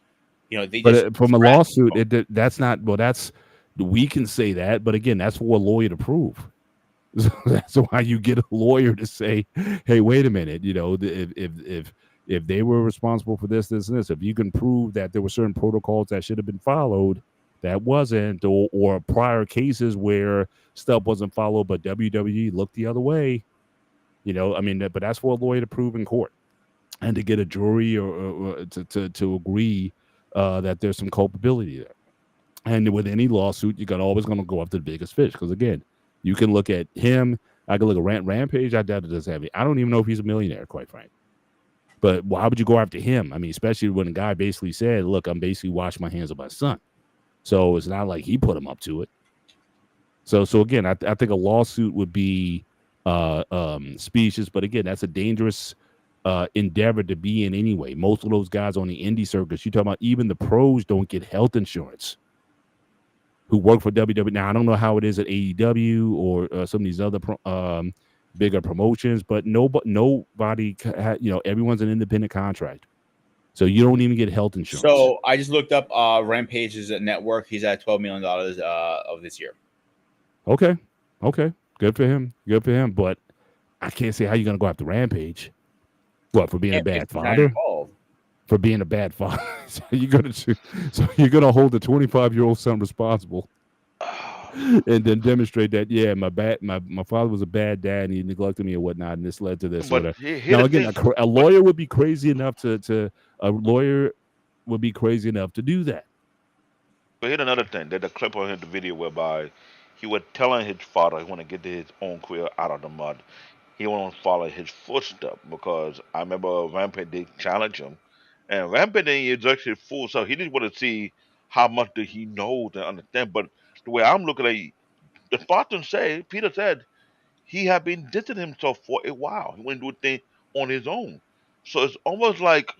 [SPEAKER 2] They
[SPEAKER 4] but
[SPEAKER 2] just
[SPEAKER 4] from a lawsuit, that's not, well, that's, we can say that, but again, that's for a lawyer to prove. So that's why you get a lawyer to say, hey, wait a minute, if they were responsible for this, and this, if you can prove that there were certain protocols that should have been followed that wasn't, or prior cases where stuff wasn't followed, but WWE looked the other way, but that's for a lawyer to prove in court and to get a jury or to agree that there's some culpability there. And with any lawsuit, you're always going to go after the biggest fish, because again, you can look at him. I can look at Rampage. I doubt it doesn't have it. I don't even know if he's a millionaire, quite frankly. But why would you go after him? I mean, especially when a guy basically said, look, I'm basically washing my hands of my son. So it's not like he put him up to it. So again, I think a lawsuit would be specious. But again, that's a dangerous endeavor to be in anyway. Most of those guys on the indie circus, you talking about, even the pros don't get health insurance who work for WWE. Now, I don't know how it is at AEW or some of these other bigger promotions, but nobody, everyone's an independent contractor. So you don't even get health insurance.
[SPEAKER 2] So I just looked up Rampage's network. He's at $12 million of this year.
[SPEAKER 4] Okay. Good for him. But I can't say how you're going to go after Rampage. What, for being a bad father? For being a bad father. So you're going to hold the 25-year-old son responsible and then demonstrate that, yeah, my father was a bad dad and he neglected me and whatnot, and this led to this.
[SPEAKER 3] But
[SPEAKER 4] now again, a lawyer would be crazy enough to do that.
[SPEAKER 3] But here's another thing. There's a clip on the video whereby he was telling his father he want to get his own career out of the mud. He want to follow his footsteps, because I remember Rampage did challenge him, and Rampage is actually full, so he just want to see how much do he know to understand. But the way I'm looking at it, the Spartan said, Peter said, he had been distancing himself for a while. He went to do things on his own. So it's almost like,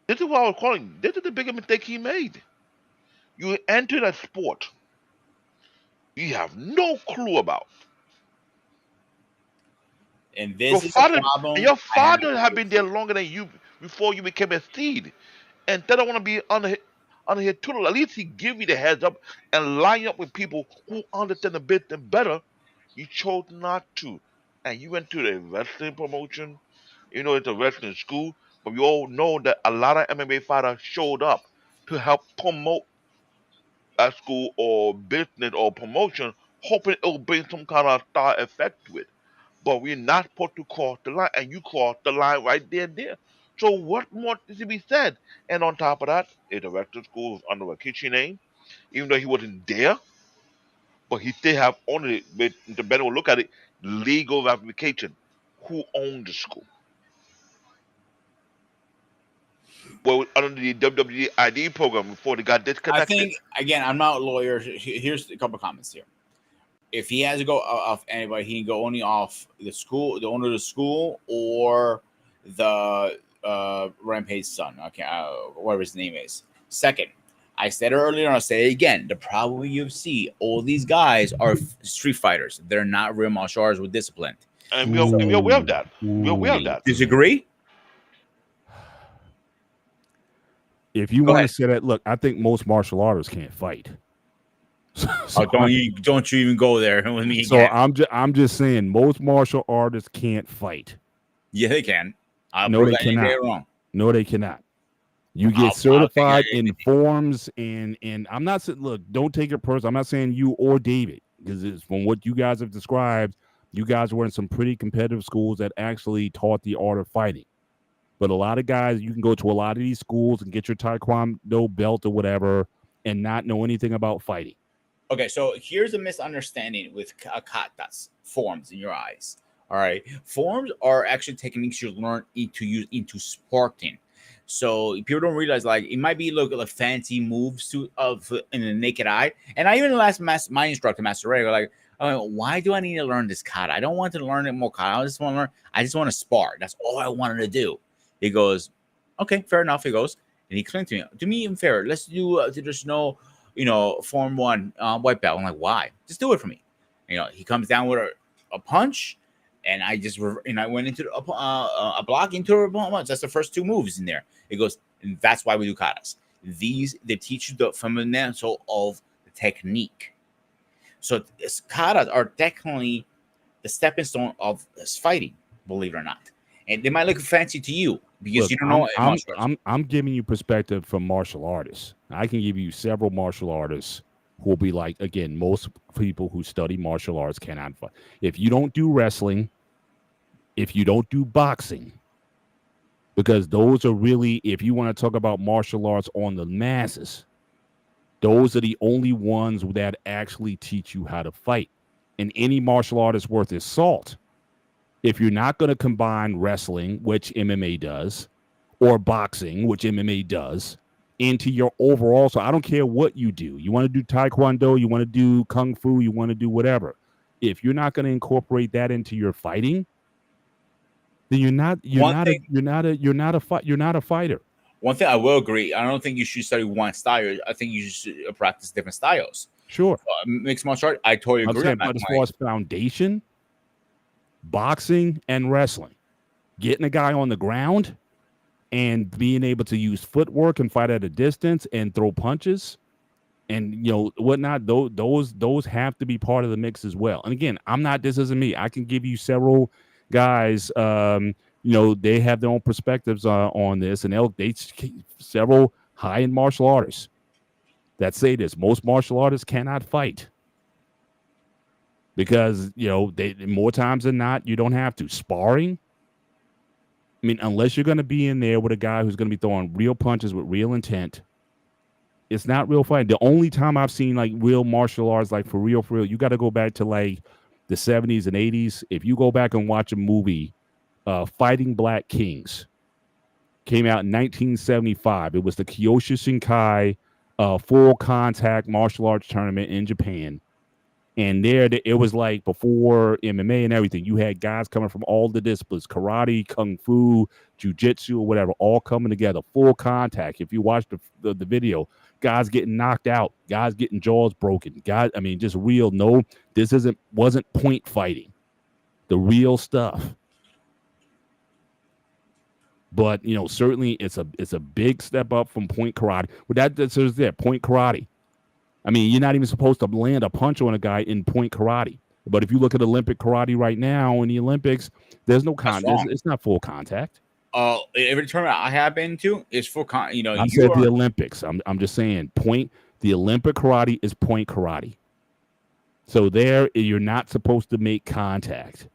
[SPEAKER 3] this is what I was calling, this is the biggest mistake he made. You enter that sport you have no clue about.
[SPEAKER 2] And this is a problem.
[SPEAKER 3] Your father had been there longer than you before you became a seed. And they don't want to be under his tutelage. At least he give you the heads up and line up with people who understand the business better. You chose not to. And you went to the wrestling promotion. It's a wrestling school. But we all know that a lot of MMA fighters showed up to help promote a school or business or promotion, hoping it will bring some kind of star effect to it. But we're not supposed to cross the line, and you crossed the line right there. So what more is to be said? And on top of that, the wrestling school is under a kitchen name, even though he wasn't there, but he still have only, the better look at it, legal ramification. Who owned the school? Well, under the WWE ID program before they got disconnected.
[SPEAKER 2] I think, again, I'm not a lawyer. Here's a couple of comments here. If he has to go off anybody, he can go only off the school, the owner of the school, or the Rampage son. Okay, whatever his name is. Second, I said it earlier, and I'll say it again. The problem with UFC, all these guys are street fighters. They're not real martial artists with discipline.
[SPEAKER 3] And we are aware of that. We're aware of that.
[SPEAKER 2] Disagree?
[SPEAKER 4] If you
[SPEAKER 2] Go
[SPEAKER 4] want to
[SPEAKER 2] ahead.
[SPEAKER 4] say that, look, I think most martial artists can't fight.
[SPEAKER 2] Oh, don't you even go there with me
[SPEAKER 4] So
[SPEAKER 2] again.
[SPEAKER 4] I'm just saying most martial artists can't fight.
[SPEAKER 2] Yeah, they can. I'll
[SPEAKER 4] No,
[SPEAKER 2] prove
[SPEAKER 4] they
[SPEAKER 2] that any day
[SPEAKER 4] cannot.
[SPEAKER 2] wrong.
[SPEAKER 4] No, they cannot. You
[SPEAKER 2] I'll
[SPEAKER 4] get
[SPEAKER 2] take
[SPEAKER 4] certified
[SPEAKER 2] it.
[SPEAKER 4] in forms, and I'm not saying, look, don't take it personal. I'm not saying you or David, because it's from what you guys have described, you guys were in some pretty competitive schools that actually taught the art of fighting. But a lot of guys, you can go to a lot of these schools and get your taekwondo belt or whatever and not know anything about fighting.
[SPEAKER 2] Okay, so here's a misunderstanding with katas, forms in your eyes. All right, forms are actually techniques you learn to use into Spartan. So people don't realize, like, it might be look like fancy moves of in the naked eye. And I even asked my instructor, Master Ray, like, why do I need to learn this kata? I don't want to learn it more kata. I just want to learn. I just want to spar. That's all I wanted to do. He goes, okay, fair enough. He goes, and he claimed to me, do me even fair. Let's do traditional, Form 1 white belt. I'm like, why? Just do it for me. He comes down with a punch, and I just I went into a block into a punch. That's the first two moves in there. It goes, and that's why we do katas. They teach you the fundamental of the technique. So katas are technically the stepping stone of fighting, believe it or not. And they might look fancy to you because
[SPEAKER 4] Look,
[SPEAKER 2] you don't know.
[SPEAKER 4] I'm giving you perspective from martial artists. I can give you several martial artists who will be like, again, most people who study martial arts cannot fight. If you don't do wrestling, if you don't do boxing, because those are really, if you want to talk about martial arts on the masses, those are the only ones that actually teach you how to fight. And any martial artist worth his salt, if you're not going to combine wrestling, which MMA does, or boxing, which MMA does, into your overall, so I don't care what you do. You want to do taekwondo, you want to do kung fu, you want to do whatever. If you're not going to incorporate that into your fighting, then you're not a fighter.
[SPEAKER 2] One thing I will agree, I don't think you should study one style. I think you should practice different styles.
[SPEAKER 4] Sure.
[SPEAKER 2] Mixed martial art, I totally agree.
[SPEAKER 4] Saying, but as far as foundation, boxing and wrestling, getting a guy on the ground and being able to use footwork and fight at a distance and throw punches and whatnot, those have to be part of the mix as well. And again, this isn't me. I can give you several guys, they have their own perspectives on this, and they several high-end martial artists that say this. Most martial artists cannot fight because they more times than not you don't have to. Sparring, I mean, unless you're going to be in there with a guy who's going to be throwing real punches with real intent, it's not real fighting. The only time I've seen like real martial arts, like for real, you got to go back to like the 70s and 80s. If you go back and watch a movie, Fighting Black Kings, came out in 1975. It was the Kyokushinkai full contact martial arts tournament in Japan. And it was like before MMA and everything. You had guys coming from all the disciplines, karate, kung fu, jiu-jitsu, or whatever, all coming together, full contact. If you watch the video, guys getting knocked out, guys getting jaws broken, guys, I mean, just real. No, this wasn't point fighting, the real stuff. But certainly it's a big step up from point karate. But that's there, point karate. I mean, you're not even supposed to land a punch on a guy in point karate. But if you look at Olympic karate right now in the Olympics, there's no contact. It's not full contact.
[SPEAKER 2] Every tournament I have been to is full contact.
[SPEAKER 4] I said the Olympics. I'm just saying the Olympic karate is point karate. So there, you're not supposed to make contact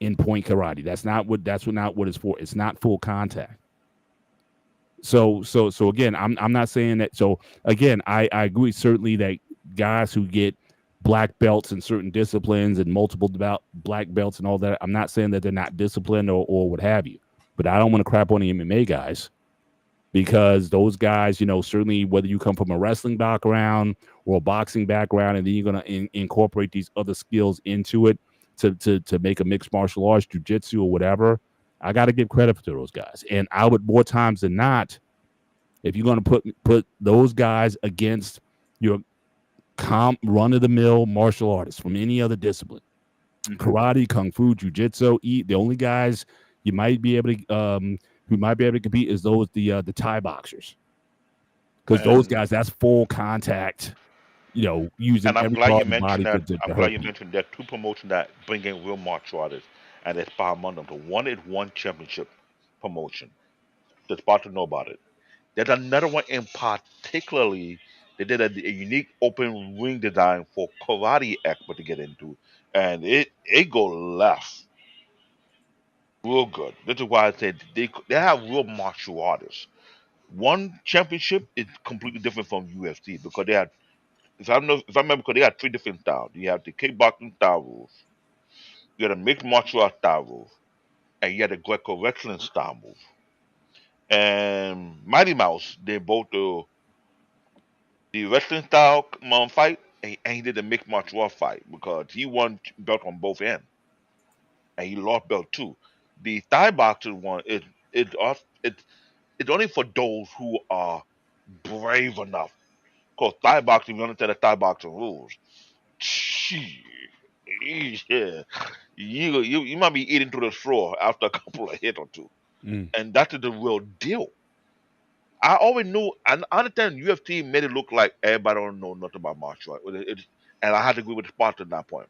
[SPEAKER 4] in point karate. That's not what it's for. It's not full contact. So again, I'm not saying that. So again, I agree certainly that guys who get black belts in certain disciplines and multiple black belts and all that, I'm not saying that they're not disciplined or what have you. But I don't want to crap on the MMA guys because those guys, certainly whether you come from a wrestling background or a boxing background, and then you're going to incorporate these other skills into it to make a mixed martial arts, jiu-jitsu or whatever, I got to give credit to those guys. And I would more times than not If you're going to put those guys against your run of the mill martial artists from any other discipline, karate, kung fu, jujitsu, the only guys you might be able to who might be able to compete is those the Thai boxers, because those guys, that's full contact, using
[SPEAKER 3] And I'm
[SPEAKER 4] every
[SPEAKER 3] glad
[SPEAKER 4] part
[SPEAKER 3] you
[SPEAKER 4] of the body
[SPEAKER 3] mentioned that.
[SPEAKER 4] to
[SPEAKER 3] I'm glad
[SPEAKER 4] hurt
[SPEAKER 3] you
[SPEAKER 4] people.
[SPEAKER 3] mentioned there are two promotions that bring in real martial artists and they spar among them. The one is one championship promotion. The spot to know about it. There's another one in particularly. They did a unique open ring design for karate expert to get into, and it go left real good. This is why I said they have real martial artists. One championship is completely different from UFC because they had, if I remember, because they had three different styles. You have the kickboxing style rules, you had a mixed martial arts style rules, and you had a Greco wrestling style move. And Mighty Mouse, they both do the wrestling style fight, and he did the mixed martial art fight because he won belt on both ends, and he lost belt too. The Thai boxing one is it's only for those who are brave enough. Because Thai boxing, you understand the Thai boxing rules. Gee, yeah, you might be eating through the straw after a couple of hits or two,
[SPEAKER 4] Mm.
[SPEAKER 3] and that is the real deal. I always knew, and I understand UFC made it look like everybody don't know nothing about martial art. And I had to agree with the sponsor at that point.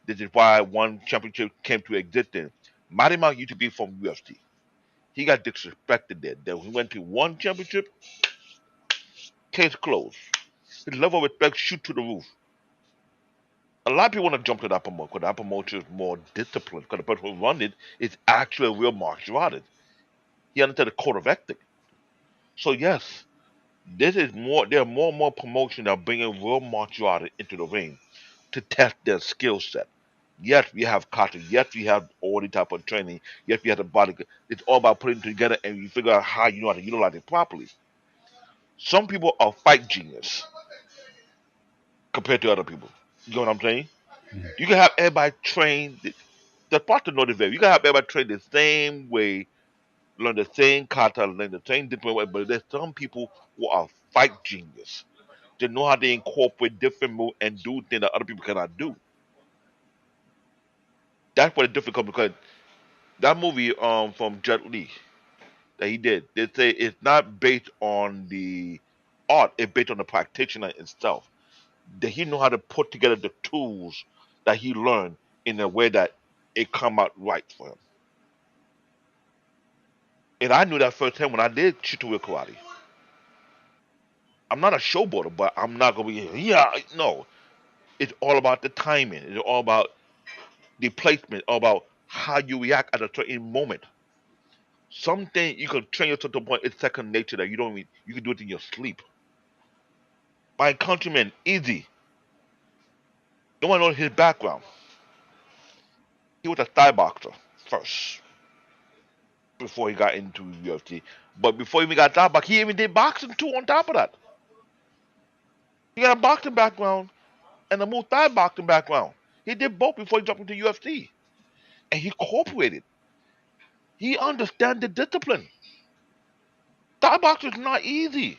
[SPEAKER 3] This is why one championship came to existence. Mighty Mouse used to be from UFC. He got disrespected there. Then he went to one championship, case closed. His level of respect shoot to the roof. A lot of people want to jump to that promotion because that promotion is more disciplined. Because the person who runs it is actually a real martial artist. He understands the code of ethic. So yes, this is more. There are more and more promotions that are bringing real martial artists into the ring to test their skill set. Yes, we have cutting. Yes, we have all the type of training. Yes, we have the body. It's all about putting it together and you figure out how you know how to utilize it properly. Some people are fight genius compared to other people. You know what I'm saying?
[SPEAKER 4] Mhm.
[SPEAKER 3] You can have everybody trained. The part to know this very. You can have everybody trained the same way, learn the same kata, learn the same different way. But there's some people who are fight genius. They know how to incorporate different moves and do things that other people cannot do. That's what the difference comes because that movie from Jet Li that he did, they say it's not based on the art, it's based on the practitioner itself. That he know how to put together the tools that he learned in a way that it come out right for him. And I knew that firsthand when I did Chituwa karate. I'm not a showboater, but I'm not gonna be no. It's all about the timing. It's all about the placement, all about how you react at a certain moment. Something you can train yourself to a point it's second nature that you don't even you can do it in your sleep. My countryman, Easy, no one knows his background. He was a Thai boxer first before he got into UFC. But before he even got Thai box, he even did boxing too on top of that. He got a boxing background and a Muay Thai boxing background. He did both before he jumped into UFC. And he cooperated. He understands the discipline. Thai boxing is not easy.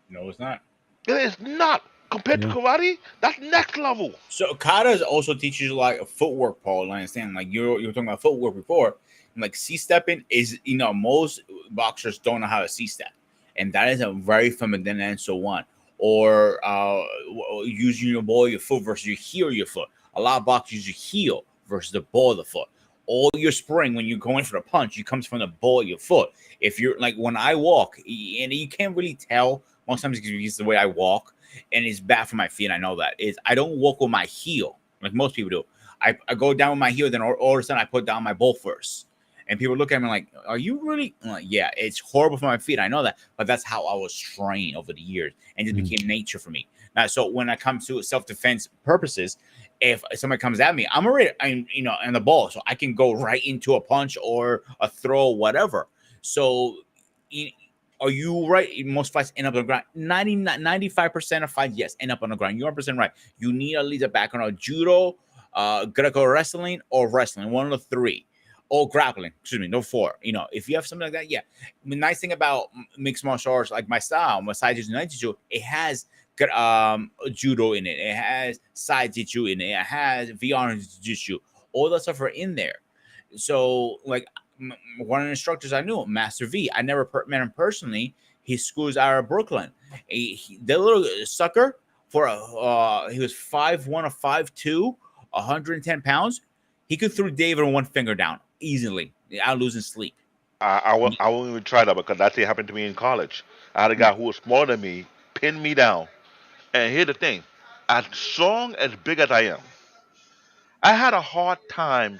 [SPEAKER 2] No, it's not.
[SPEAKER 3] It is not. Compared to
[SPEAKER 4] Yeah.
[SPEAKER 3] karate, that's next level.
[SPEAKER 2] So kata also teaches you like a footwork, Paul. I understand. Like you were talking about footwork before. And like C stepping is most boxers don't know how to C step, and that is a very feminine and so on. Or using your ball, your foot versus your heel, your foot. A lot of boxers use your heel versus the ball of the foot. All your spring when you're going for the punch, it comes from the ball of your foot. If you're like when I walk, and you can't really tell most times because it's the way I walk and it's bad for my feet. I know that is I don't walk with my heel like most people do. I go down with my heel, then all of a sudden I put down my ball first. And people look at me like, "Are you really?" I'm like, yeah, it's horrible for my feet. I know that, but that's how I was trained over the years, and it became nature for me. Now, so when I come to self defense purposes, if somebody comes at me, I'm in the ball, so I can go right into a punch or a throw, whatever. So are you right? Most fights end up on the ground. 95% of fights, yes, end up on the ground. You're 100% right. You need at least a background of judo, Greco wrestling, or wrestling. One of the three. or grappling. Excuse me, no four. You know, if you have something like that, yeah. The nice thing about mixed martial arts, like my style, my side jiu jitsu, it has good judo in it. It has side jiu in it. It has VR jiu. All that stuff are in there. So like one of the instructors I knew, Master V. I never met him personally. He schools out of Brooklyn. The little sucker for a he was 5'1" or 5'2", 110 pounds. He could throw David on one finger down easily without losing sleep.
[SPEAKER 3] I won't even try that because that's what happened to me in college. I had a guy who was smaller than me pin me down. And here's the thing: as strong as big as I am, I had a hard time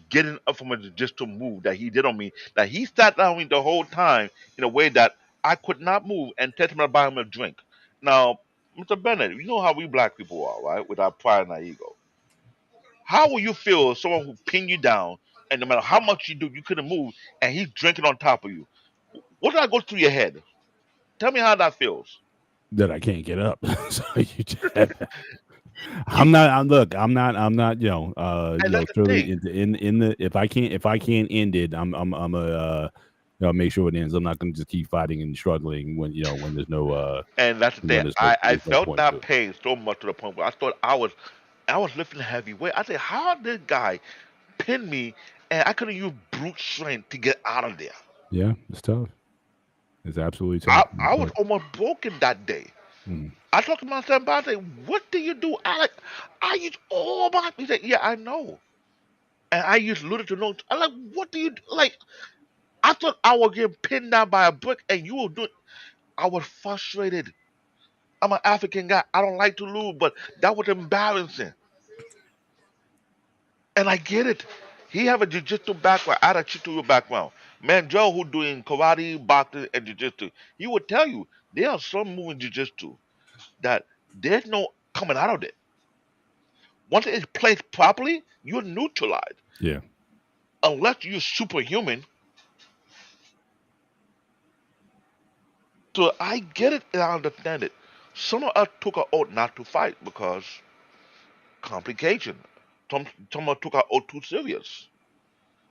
[SPEAKER 3] getting up from a just to move that he did on me. That he sat down me the whole time in a way that I could not move and touch him to buy him a drink. Now, Mr. Bennett, you know how we black people are, right? With our pride and our ego. How will you feel if someone who pinned you down and no matter how much you do, you couldn't move and he's drinking on top of you? What did that go through your head? Tell me how that feels.
[SPEAKER 4] That I can't get up. So you just,
[SPEAKER 3] You
[SPEAKER 4] I'm not. I'm look. I'm not.
[SPEAKER 3] and that's the
[SPEAKER 4] Truly
[SPEAKER 3] thing.
[SPEAKER 4] in the. If I can't end it, I'm a. Make sure it ends. I'm not going to just keep fighting and struggling when there's no
[SPEAKER 3] And that's the thing.
[SPEAKER 4] when
[SPEAKER 3] I
[SPEAKER 4] there's no
[SPEAKER 3] felt
[SPEAKER 4] point to
[SPEAKER 3] that
[SPEAKER 4] it.
[SPEAKER 3] pain so much to the point where I thought I was lifting heavy weight. I said, how did this guy pin me and I couldn't use brute strength to get out of there?
[SPEAKER 4] Yeah, it's tough. It's absolutely
[SPEAKER 3] I,
[SPEAKER 4] tough.
[SPEAKER 3] I was almost broken that day.
[SPEAKER 4] Mm.
[SPEAKER 3] I talked to my son about it. I said, what do you do? I use all my he said, yeah, I know. And I use little to no I'm like, what do you do? Like I thought I was getting pinned down by a brick and you were doing I was frustrated. I'm an African guy. I don't like to lose, but that was embarrassing. And I get it. He have a jiu-jitsu background. I had a jiu-jitsu background. Man, Joe, who doing karate, boxing, and jiu-jitsu, he would tell you there are some moving jiu-jitsu that there's no coming out of it. Once it's placed properly, you're neutralized.
[SPEAKER 4] Yeah.
[SPEAKER 3] Unless you're superhuman. So I get it and I understand it. Some of us took an oath not to fight because complication. Some of us took our oath too serious.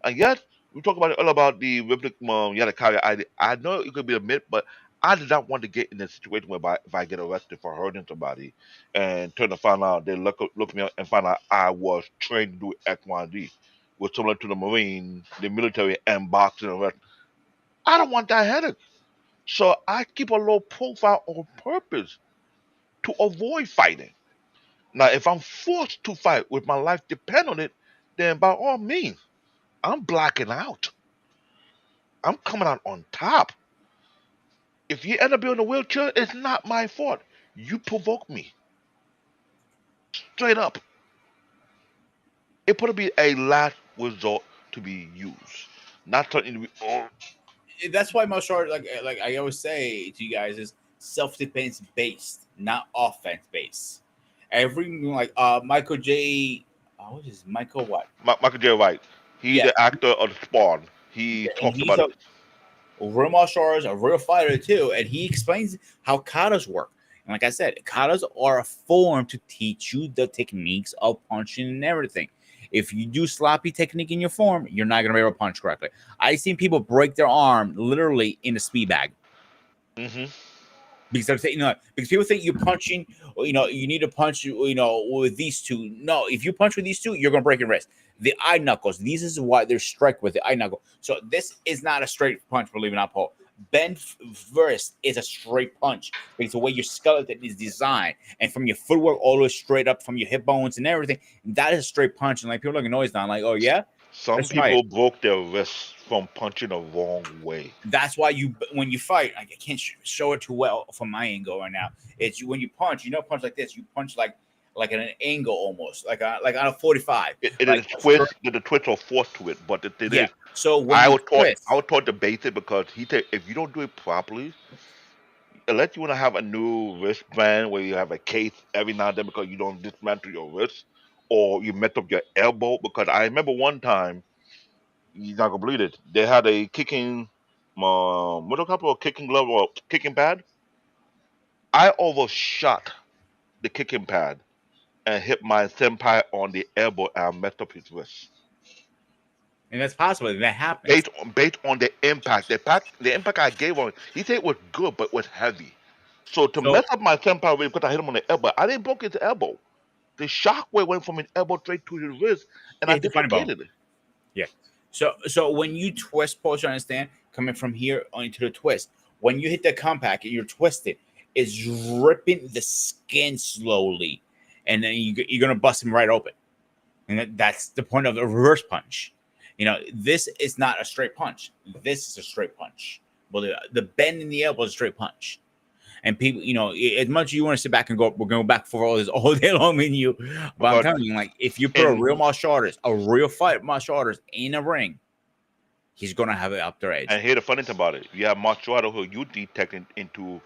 [SPEAKER 3] And yet, we talk about it all about the Republic Yadakari idea. I know it could be a myth, but I did not want to get in a situation where if I get arrested for hurting somebody and turn to find out they look me up and find out I was trained to do X, Y, and Z, was similar to the Marine, the military, and boxing and rest. I don't want that headache. So I keep a low profile on purpose to avoid fighting. Now, if I'm forced to fight with my life depend on it, then by all means, I'm blacking out. I'm coming out on top. If you end up in a wheelchair, it's not my fault. You provoked me. Straight up. It put to be a last resort to be used. Not something to be
[SPEAKER 2] That's why martial art, like I always say to you guys, is self defense based, not offense based. Every like Michael J. What is Michael what?
[SPEAKER 3] Michael J. White. He
[SPEAKER 2] Yeah,
[SPEAKER 3] the actor of Spawn. He
[SPEAKER 2] yeah, and
[SPEAKER 3] talks
[SPEAKER 2] he's
[SPEAKER 3] about
[SPEAKER 2] a
[SPEAKER 3] it.
[SPEAKER 2] real martial artist, a real fighter too, and he explains how katas work. And like I said, katas are a form to teach you the techniques of punching and everything. If you do sloppy technique in your form, you're not gonna be able to punch correctly. I've seen people break their arm literally in a speed bag
[SPEAKER 3] Hmm.
[SPEAKER 2] because they're saying, because people think you're punching, you need to punch, with these two. No, if you punch with these two, you're gonna break your wrist. The eye knuckles. This is why they're strike with the eye knuckle. So this is not a straight punch, believe it or not, Paul. Bend first is a straight punch because the way your skeleton is designed, and from your footwork all the way straight up from your hip bones and everything, that is a straight punch. And like people looking noise down, like, oh yeah,
[SPEAKER 3] Some
[SPEAKER 2] let's try it.
[SPEAKER 3] people broke their wrists from punching the wrong way.
[SPEAKER 2] That's why when you fight, like, I can't show it too well from my angle right now. It's when you punch, punch like this. You punch like at an angle almost, like on a 45.
[SPEAKER 3] It is
[SPEAKER 2] Like
[SPEAKER 3] a twist. There's a twist or force to it, but the thing
[SPEAKER 2] yeah.
[SPEAKER 3] is,
[SPEAKER 2] So when
[SPEAKER 3] I
[SPEAKER 2] you
[SPEAKER 3] was taught I
[SPEAKER 2] twist,
[SPEAKER 3] was taught to base it because he said if you don't do it properly, unless you want to have a new wristband where you have a case every now and then because you don't dismantle your wrist or you mess up your elbow. Because I remember one time, you're not gonna believe it. They had a kicking, what do you call it, kicking glove or kicking pad. I overshot the kicking pad and hit my senpai on the elbow and I messed up his wrist.
[SPEAKER 2] And that's possible. And that happens.
[SPEAKER 3] based on the impact. The impact I gave on. He said it was good, but it was heavy. So to
[SPEAKER 2] So
[SPEAKER 3] mess up my senpai because I hit him on the elbow, I didn't broke his elbow. The shockwave went from his elbow straight to his wrist, and I
[SPEAKER 2] it's a funny bone.
[SPEAKER 3] dislocated it.
[SPEAKER 2] Yeah. So when you twist, post, you understand, coming from here into the twist, when you hit the compact and you're twisted, it's ripping the skin slowly, and then you're gonna bust him right open. And that's the point of the reverse punch. You know, this is not a straight punch. This is a straight punch. Well, the bend in the elbow is a straight punch. And people, you know, as much as you want to sit back and go, we're going back for all this all day long in you. But I'm telling you, like, if you put a real martial artist, a real fight martial artist in a ring, he's gonna have it up their edge.
[SPEAKER 3] And here's the funny thing about it: you have martial artists who you detect into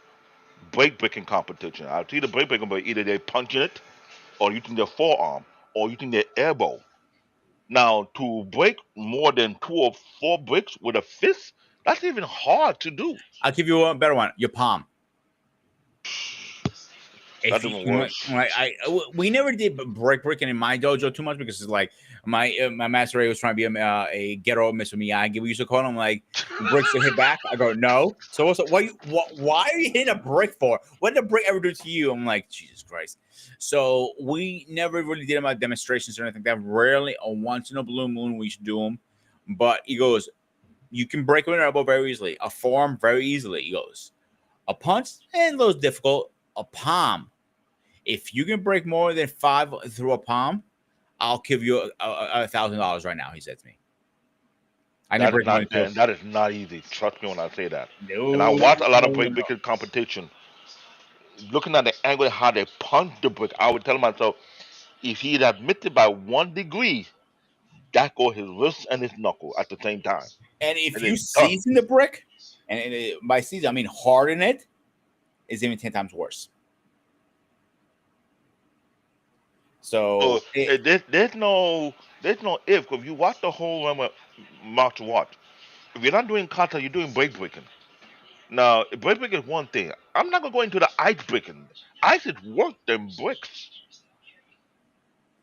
[SPEAKER 3] breaking competition. I see the breaking, but either they punching it, or using their forearm, or using their elbow. Now, to break more than 2 or 4 bricks with a fist, that's even hard to do.
[SPEAKER 2] I'll give you a better one. Your palm.
[SPEAKER 3] That's even worse.
[SPEAKER 2] We never did breaking in my dojo too much because it's like my master was trying to be a ghetto Mr. Miyagi. We used to call him like bricks to hit back. I go no. So what's why are you hitting a brick for? What did a brick ever do to you? I'm like Jesus Christ. So we never really did about demonstrations or anything like that. Rarely, a once in a blue moon, we should do them. But he goes, you can break with an elbow very easily. A forearm very easily. He goes, a punch a little difficult. A palm. If you can break more than 5 through a palm, I'll give you $1,000 right now. He said to me.
[SPEAKER 3] That is not easy. Trust me when I say that.
[SPEAKER 2] No,
[SPEAKER 3] and I watch a lot of breaking competition. Looking at the angle of how they punch the brick, I would tell myself, if he'd have missed it by 1 degree, that go his wrist and his knuckle at the same time.
[SPEAKER 2] And if you season the brick, and by season I mean harden it, is even 10 times worse. So
[SPEAKER 3] there's no if. If you watch the whole realm of martial arts, if you're not doing kata, you're doing breaking. Now, breaking is one thing. I'm not gonna go into the ice breaking. Ice is worse than bricks.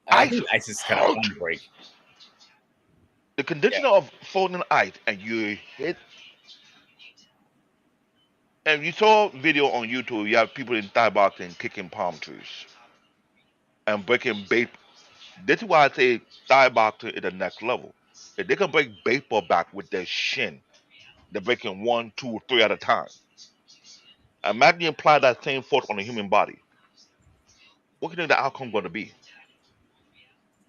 [SPEAKER 2] I think ice is kind of fun to break.
[SPEAKER 3] The condition of folding ice and you hit. And you saw video on YouTube, you have people in Thai boxing kicking palm trees and breaking bait. This is why I say Thai boxing is the next level. If they can break baseball back with their shin, they're breaking 1, 2, 3 at a time. Imagine you apply that same force on the human body. What do you think the outcome going to be?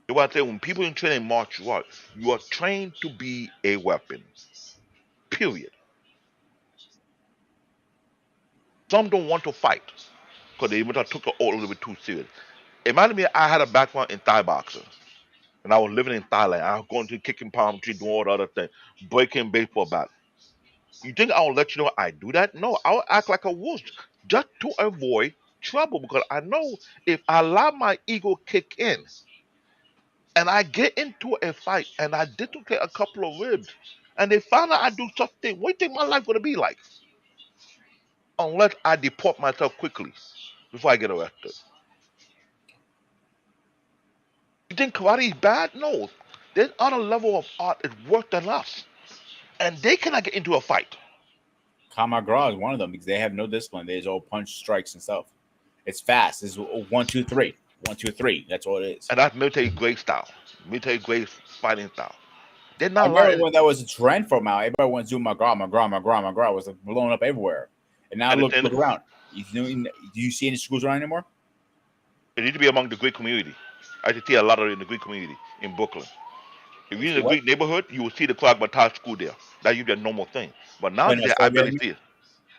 [SPEAKER 3] That's why I say when people in training martial arts, you are trained to be a weapon. Period. Some don't want to fight because they took it all a little bit too serious. Imagine me, I had a background in Thai boxing, and I was living in Thailand. I was going to kicking palm tree, doing all the other things, breaking baseball bat. You think I'll let you know I do that? No, I'll act like a wuss just to avoid trouble because I know if I allow my ego kick in and I get into a fight and I dislocate a couple of ribs and they find out I do something, what do you think my life going to be like? Unless I deport myself quickly before I get arrested. You think karate is bad? No. There's other level of art is worse than us. And they cannot get into a fight.
[SPEAKER 2] Kamagra is one of them because they have no discipline. They just all punch strikes and stuff. It's fast. It's 1, 2, 3. 1, 2, 3. That's all it is.
[SPEAKER 3] And that's military grade style. Military grade fighting style. They're not
[SPEAKER 2] I remember when that was a trend for a while. Everybody wants to do McGraw. It was like blowing up everywhere. And now look around. Do you see any schools around anymore?
[SPEAKER 3] It needs to be among the Greek community. I see a lot of it in the Greek community in Brooklyn. If you're in the Greek neighborhood, you will see the Clark Batage school there. That used to be a normal thing. But now I barely see it.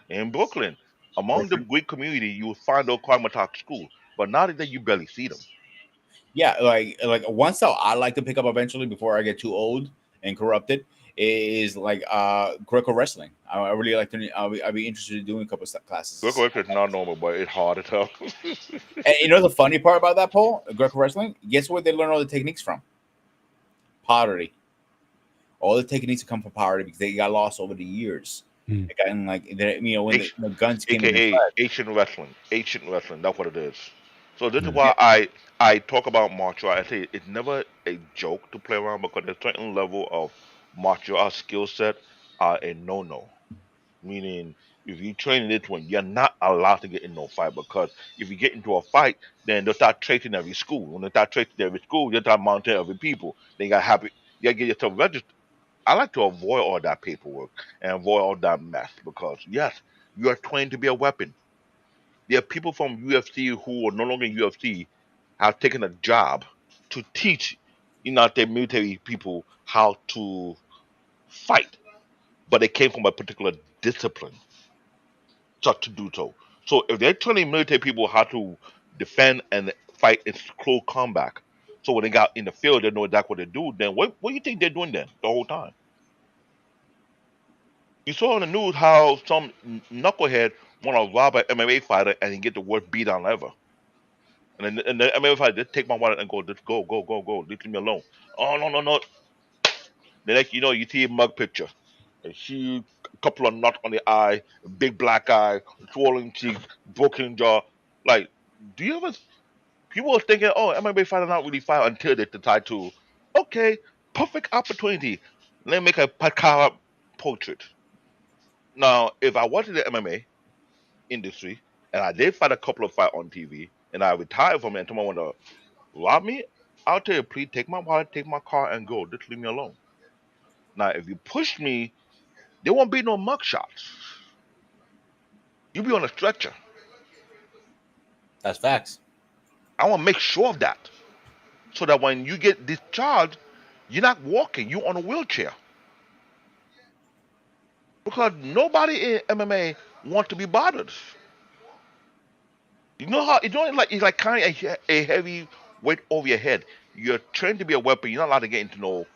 [SPEAKER 3] In Brooklyn, among the Greek community, you will find those Clark Batage schools. But now that you barely see them.
[SPEAKER 2] Yeah, like one style I like to pick up eventually before I get too old and corrupted is like Greco wrestling. I really like to. I'd be interested in doing a couple of classes.
[SPEAKER 3] Greco wrestling is not normal, but it's hard as hell.
[SPEAKER 2] And you know the funny part about that, Paul? Greco wrestling. Guess where they learn all the techniques from? Pottery. All the techniques come from pottery because they got lost over the years. They got in, like when the guns came.
[SPEAKER 3] AKA Asian wrestling. Ancient wrestling. That's what it is. So this is
[SPEAKER 4] Yeah.
[SPEAKER 3] why I talk about martial art. I say it's never a joke to play around because there's a certain level of martial art skill set are a no. Meaning, if you train in this one, you're not allowed to get in no fight because if you get into a fight, then they'll start tracing every school. When they start tracing every school, they'll start mounting every people. Then you got happy. You gotta get yourself registered. I like to avoid all that paperwork and avoid all that mess because yes, you are trained to be a weapon. There are people from UFC who are no longer in UFC have taken a job to teach their military people how to fight, but they came from a particular discipline such to do so. So if they're training military people how to defend and fight in close combat, so when they got in the field they know exactly what they do, then what do you think they're doing then the whole time? You saw on the news how some knucklehead want to rob an MMA fighter and he get the worst beat down ever. And the MMA fighter just take my wallet and go, just go, leave me alone. Oh no. The next you know you see a mug picture. A huge couple of knots on the eye, a big black eye, swollen cheeks, broken jaw. Like, do you ever people are thinking, oh, MMA fighter not really fight until they decide to, okay, perfect opportunity. Let me make a Pakara portrait. Now, if I watch the MMA industry and I did fight a couple of fights on TV and I retired from it and someone want to rob me, I'll tell you, please take my wallet, take my car, and go. Just leave me alone. Now, if you push me, there won't be no mug shots. You'll be on a stretcher.
[SPEAKER 2] That's facts.
[SPEAKER 3] I want to make sure of that so that when you get discharged, you're not walking, you're on a wheelchair. Because nobody in MMA wants to be bothered. You know how it's like carrying a heavy weight over your head. You're trained to be a weapon. You're not allowed to get into no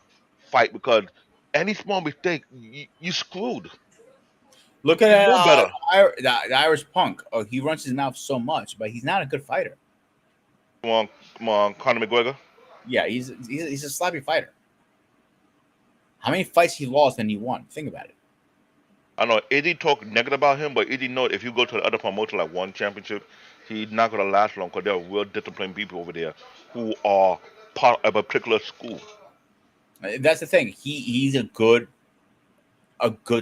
[SPEAKER 3] fight because any small mistake, you screwed.
[SPEAKER 2] Look
[SPEAKER 3] You
[SPEAKER 2] at
[SPEAKER 3] know better.
[SPEAKER 2] the Irish Punk. Oh, he runs his mouth so much, but he's not a good fighter.
[SPEAKER 3] Come on, Conor McGregor.
[SPEAKER 2] Yeah, he's a sloppy fighter. How many fights he lost and he won? Think about it.
[SPEAKER 3] I know Eddie talk negative about him, but Eddie know if you go to the other promoter like one championship, he's not gonna last long because there are real disciplined people over there who are part of a particular school.
[SPEAKER 2] That's the thing. He's a good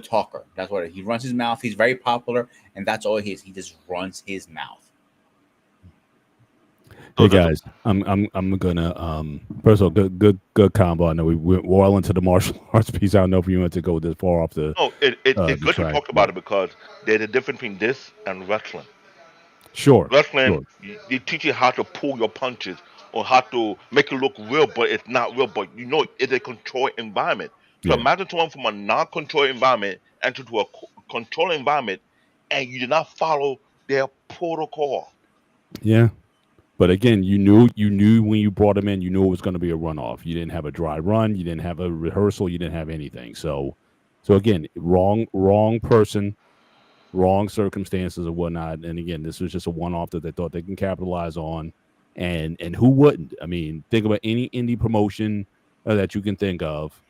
[SPEAKER 2] talker. That's what he runs his mouth. He's very popular, and that's all he is. He just runs his mouth.
[SPEAKER 3] So
[SPEAKER 4] Hey
[SPEAKER 3] this,
[SPEAKER 4] guys, I'm gonna first of all, good combo. I know we're all into the martial arts piece. I don't know if you want to go this far off
[SPEAKER 3] no, it's
[SPEAKER 4] the
[SPEAKER 3] good to
[SPEAKER 4] track,
[SPEAKER 3] talk
[SPEAKER 4] but
[SPEAKER 3] about it because there's a difference between this and wrestling.
[SPEAKER 4] sure,
[SPEAKER 3] Wrestling,
[SPEAKER 4] sure,
[SPEAKER 3] they teach you how to pull your punches or how to make it look real, but it's not real. But you know, it's a controlled environment. So
[SPEAKER 4] yeah,
[SPEAKER 3] imagine someone from a non-controlled environment enter to a controlled environment, and you did not follow their protocol.
[SPEAKER 4] yeah. But again, you knew when you brought him in, you knew it was going to be a runoff. You didn't have a dry run, you didn't have a rehearsal, you didn't have anything. So again, wrong person, wrong circumstances or whatnot. And again, this was just a one off that they thought they can capitalize on. And who wouldn't? I mean, think about any indie promotion that you can think of.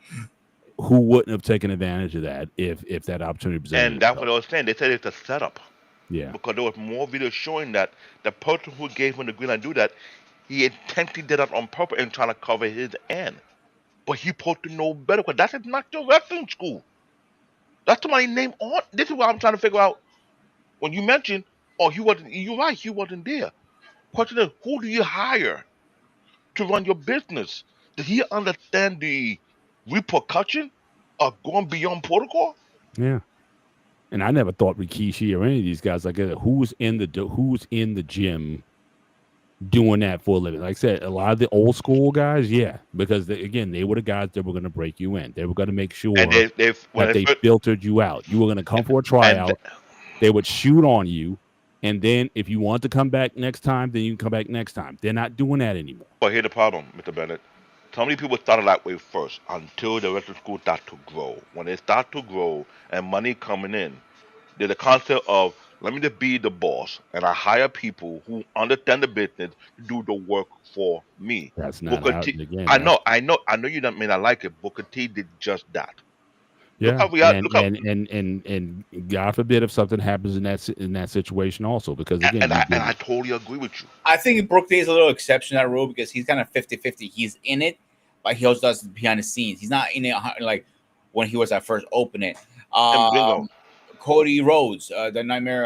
[SPEAKER 4] Who wouldn't have taken advantage of that if that opportunity presented
[SPEAKER 3] And that's what
[SPEAKER 4] itself?
[SPEAKER 3] I was saying. They said it's a setup
[SPEAKER 4] Yeah,
[SPEAKER 3] because there was more videos showing that the person who gave him the green light to do that, he intentionally did that on purpose and trying to cover his end. But he supposed to know better because that's not your wrestling school. That's somebody named on. This is what I'm trying to figure out. When you mentioned, oh, he wasn't. You're right. He wasn't there. Question is, who do you hire to run your business? Does he understand the repercussion of going beyond protocol?
[SPEAKER 4] yeah. And I never thought Rikishi or any of these guys like who's in the gym doing that for a living. Like I said, a lot of the old school guys, yeah, because again, they were the guys that were going to break you in. They were going to make
[SPEAKER 3] And
[SPEAKER 4] sure
[SPEAKER 3] they've when
[SPEAKER 4] that
[SPEAKER 3] they
[SPEAKER 4] they
[SPEAKER 3] first,
[SPEAKER 4] filtered you out. You were going to come for a
[SPEAKER 3] and
[SPEAKER 4] tryout. They would shoot on you, and then if you want to come back next time, then you can come back next time. They're not doing that anymore.
[SPEAKER 3] but here's the problem, Mr. Bennett. So many people started that way first until the rest of school start to grow. When they start to grow and money coming in, there's a concept of let me just be the boss and I hire people who understand the business to do the work for me.
[SPEAKER 4] That's not
[SPEAKER 3] Booker
[SPEAKER 4] out.
[SPEAKER 3] T,
[SPEAKER 4] And again,
[SPEAKER 3] I
[SPEAKER 4] that's
[SPEAKER 3] know, I know, I know you don't may not like it. Booker T did just that. Look
[SPEAKER 4] Yeah,
[SPEAKER 3] how we are. Look how
[SPEAKER 4] and God forbid if something happens in that situation also, because again,
[SPEAKER 3] and I totally agree with you.
[SPEAKER 2] I think Brook Day is a little exception to that rule because he's kind of 50-50. He's in it, but he also does behind the scenes. He's not in it like when he was at first opening.
[SPEAKER 3] And bingo,
[SPEAKER 2] Cody Rhodes, the Nightmare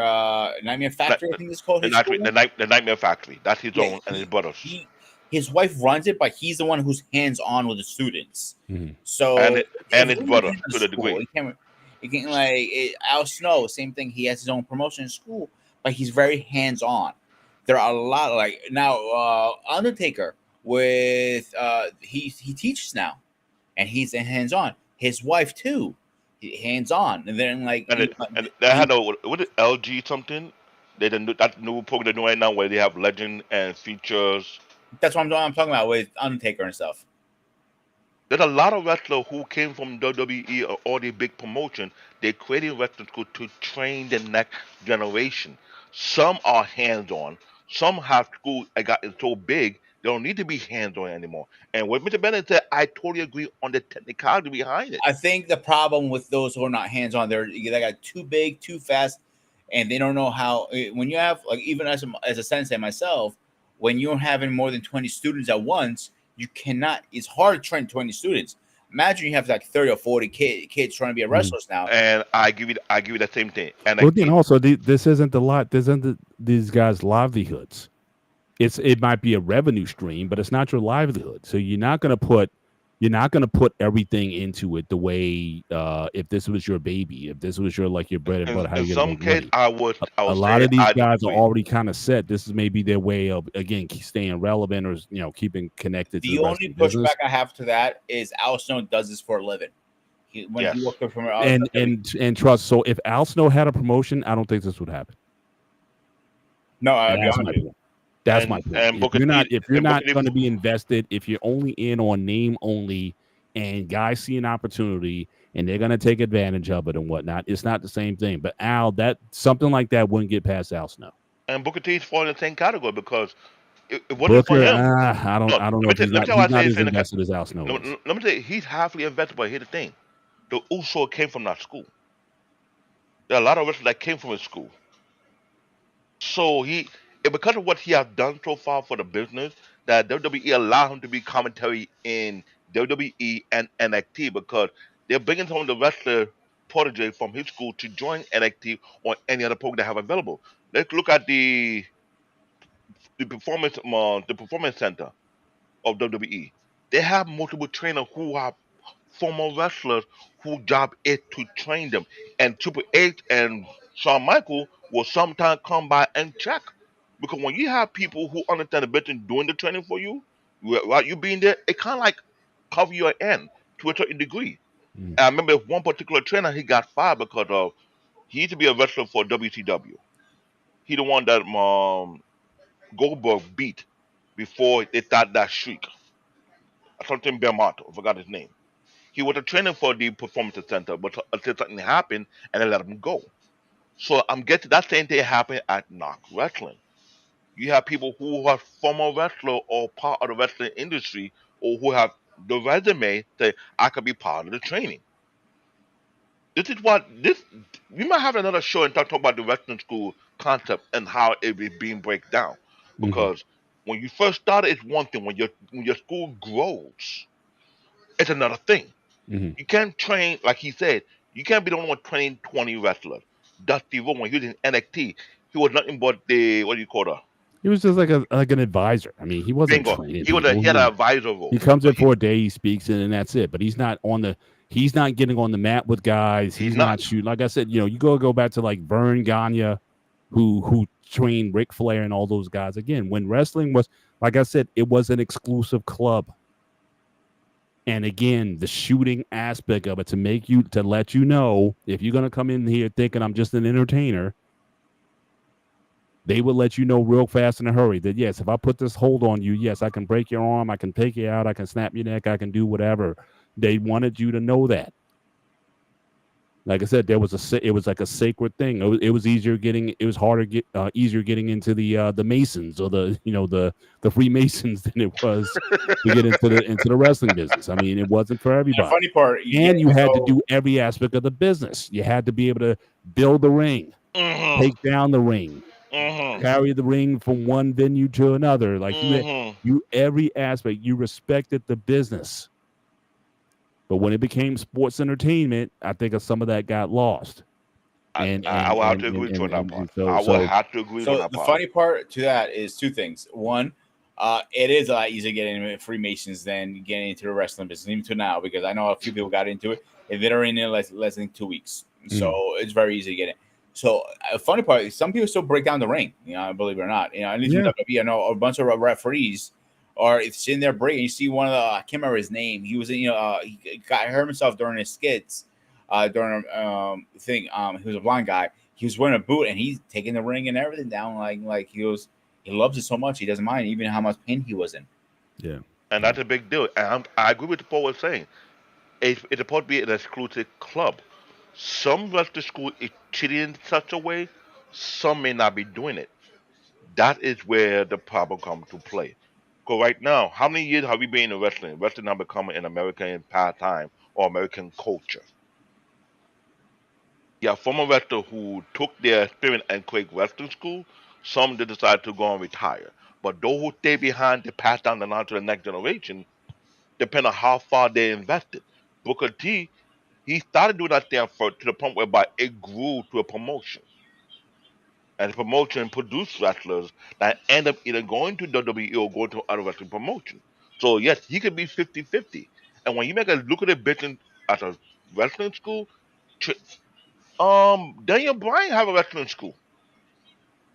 [SPEAKER 3] Night-
[SPEAKER 2] Factory, I think it's called his school.
[SPEAKER 3] the Nightmare Factory. That's his
[SPEAKER 2] Yeah,
[SPEAKER 3] own and his brother's,
[SPEAKER 2] his wife runs it, but he's the one who's hands on with the students.
[SPEAKER 4] Mhm.
[SPEAKER 2] So
[SPEAKER 3] and
[SPEAKER 2] it's
[SPEAKER 3] his
[SPEAKER 2] really
[SPEAKER 3] brother
[SPEAKER 2] his
[SPEAKER 3] to the
[SPEAKER 2] school.
[SPEAKER 3] degree.
[SPEAKER 2] He can Al Snow, same thing. He has his own promotion in school, but he's very hands on. There are a lot of like now Undertaker with he teaches now, and he's hands on. His wife too, hands on, and then like
[SPEAKER 3] And they had a what is LG something. They done that new program they're doing right now where they have legend and features.
[SPEAKER 2] that's what I'm talking about with Undertaker and stuff.
[SPEAKER 3] There's a lot of wrestlers who came from WWE or all the big promotion. They created wrestling school to train the next generation. Some are hands on. Some have school that got it so big they don't need to be hands on anymore. And what Mr. Bennett said, I totally agree on the technicality behind it.
[SPEAKER 2] I think the problem with those who are not hands on, they got too big, too fast, and they don't know how. When you have like even as a sensei myself, when you're having more than 20 students at once, you cannot. It's hard to train 20 students. Imagine you have like 30 or 40 kids trying to be a wrestlers now.
[SPEAKER 3] And I give you the same thing. And
[SPEAKER 4] Well, again, also this isn't these guys' livelihoods. It might be a revenue stream, but it's not your livelihood. So you're not gonna put everything into it the way if this was your baby, if this was your bread and butter, how
[SPEAKER 3] in
[SPEAKER 4] you
[SPEAKER 3] some
[SPEAKER 4] make
[SPEAKER 3] case,
[SPEAKER 4] money.
[SPEAKER 3] I would
[SPEAKER 4] A lot of these
[SPEAKER 3] I
[SPEAKER 4] guys are
[SPEAKER 3] agree.
[SPEAKER 4] already kind of set. This is maybe their way of again staying relevant or keeping connected to
[SPEAKER 2] The
[SPEAKER 4] the rest
[SPEAKER 2] only
[SPEAKER 4] of the business.
[SPEAKER 2] pushback I have to that is Al Snow does this for a living. When
[SPEAKER 3] Yes.
[SPEAKER 2] he worked for
[SPEAKER 4] And trust. So if Al Snow had a promotion, I don't think this would happen.
[SPEAKER 2] no, I'll
[SPEAKER 4] And
[SPEAKER 2] be
[SPEAKER 4] that's
[SPEAKER 2] honest
[SPEAKER 4] my
[SPEAKER 2] with you.
[SPEAKER 4] point. That's
[SPEAKER 3] And-
[SPEAKER 4] my point.
[SPEAKER 3] and
[SPEAKER 4] If
[SPEAKER 3] Booker
[SPEAKER 4] you're not
[SPEAKER 3] T-
[SPEAKER 4] if you're
[SPEAKER 3] and
[SPEAKER 4] not
[SPEAKER 3] Booker T-
[SPEAKER 4] going to be invested, if you're only in on name only, and guys see an opportunity and they're going to take advantage of it and whatnot, it's not the same thing. But Al, that something like that wouldn't get past Al Snow.
[SPEAKER 3] And Booker T's fall in the same category because it wasn't for
[SPEAKER 4] Booker,
[SPEAKER 3] him.
[SPEAKER 4] I don't know if
[SPEAKER 3] let me tell you why I say
[SPEAKER 4] as
[SPEAKER 3] he's in the
[SPEAKER 4] invested as Al Snow is.
[SPEAKER 3] let me tell you, he's halfly invested, but here's the thing. The Uso came from that school. There are a lot of wrestlers that came from his school. So because of what he has done so far for the business, that WWE allowed him to be commentary in WWE and NXT because they're bringing some of the wrestler protege from his school to join NXT or any other program they have available. Let's look at the performance center of WWE. They have multiple trainers who are former wrestlers whose job is to train them. And Triple H and Shawn Michaels will sometimes come by and check. Because when you have people who understand the business doing the training for you, while you being there, it kind of like cover your end to a certain degree.
[SPEAKER 4] Mm.
[SPEAKER 3] And I remember one particular trainer, he got fired because of he used to be a wrestler for WCW. He the one that Goldberg beat before they started that streak. Something Belmont, I forgot his name. He was a trainer for the performance center, but until something happened and they let him go. So I'm getting that same thing happened at Knock Wrestling. You have people who are former wrestler or part of the wrestling industry or who have the resume say I could be part of the training. This is what this we might have another show and talk about the wrestling school concept and how it is being break down. Because when you first started, it's one thing. When your school grows, it's another thing.
[SPEAKER 4] Mhm.
[SPEAKER 3] You can't train, like he said, you can't be the only one training 20 wrestlers. Dusty Rhodes, when he was in NXT, he was nothing but what do you call her?
[SPEAKER 4] He was just like an advisor. I mean, he wasn't
[SPEAKER 3] Bingo.
[SPEAKER 4] training
[SPEAKER 3] He
[SPEAKER 4] people.
[SPEAKER 3] had an advisor role.
[SPEAKER 4] He comes in for a day, he speaks, and that's it. But he's not getting on the mat with guys. He's not shooting. Like I said, you go back to like Vern Gagne, who trained Ric Flair and all those guys. Again, when wrestling was, like I said, it was an exclusive club. And again, the shooting aspect of it to let you know if you're gonna come in here thinking I'm just an entertainer, they will let you know real fast in a hurry that yes, if I put this hold on you, yes, I can break your arm, I can take you out, I can snap your neck, I can do whatever. They wanted you to know that. Like I said, it was like a sacred thing. It was easier getting into the Masons or the Freemasons than it was to get into the wrestling business. I mean, it wasn't for
[SPEAKER 2] The
[SPEAKER 4] everybody.
[SPEAKER 2] funny part,
[SPEAKER 4] And you had to do every aspect of the business. You had to be able to build the ring, take down the ring, carry the ring from one venue to another. Like you every aspect, you respected the business. But when it became sports entertainment, I think some of that got lost.
[SPEAKER 3] I will have to agree with you on that part. I will have to agree on that
[SPEAKER 2] the
[SPEAKER 3] part.
[SPEAKER 2] funny part to that is two things. One, it is a lot easier getting into Freemasons than getting into the wrestling business, even to now, because I know a few people got into it. If they're in it less than 2 weeks, so it's very easy to get in. So, funny part is some people still break down the ring. Believe it or not, at least with WWE, I know a bunch of referees are sitting there breaking. You see one of the I can't remember his name. He was he hurt himself during his skits. During thing, he was a blind guy. He was wearing a boot and he's taking the ring and everything down like he loves it so much he doesn't mind even how much pain he was in.
[SPEAKER 4] Yeah,
[SPEAKER 3] and that's a big deal. And I agree with the Paul was saying. It's supposed to be an exclusive club. Some wrestling school is treated in such a way. Some may not be doing it. That is where the problem comes to play. Because right now, how many years have we been in wrestling? Wrestling now becoming an American pastime or American culture. Yeah, former wrestler who took their experience and create wrestling school, some they decide to go and retire. But those who stay behind to pass down the knowledge to the next generation, depend on how far they invested. Booker T, he started doing that thing for to the point whereby it grew to a promotion. And the promotion produced wrestlers that end up either going to WWE or going to other wrestling promotion. So yes, he could be 50-50. And when you make a lucrative business at a wrestling school, Daniel Bryan have a wrestling school.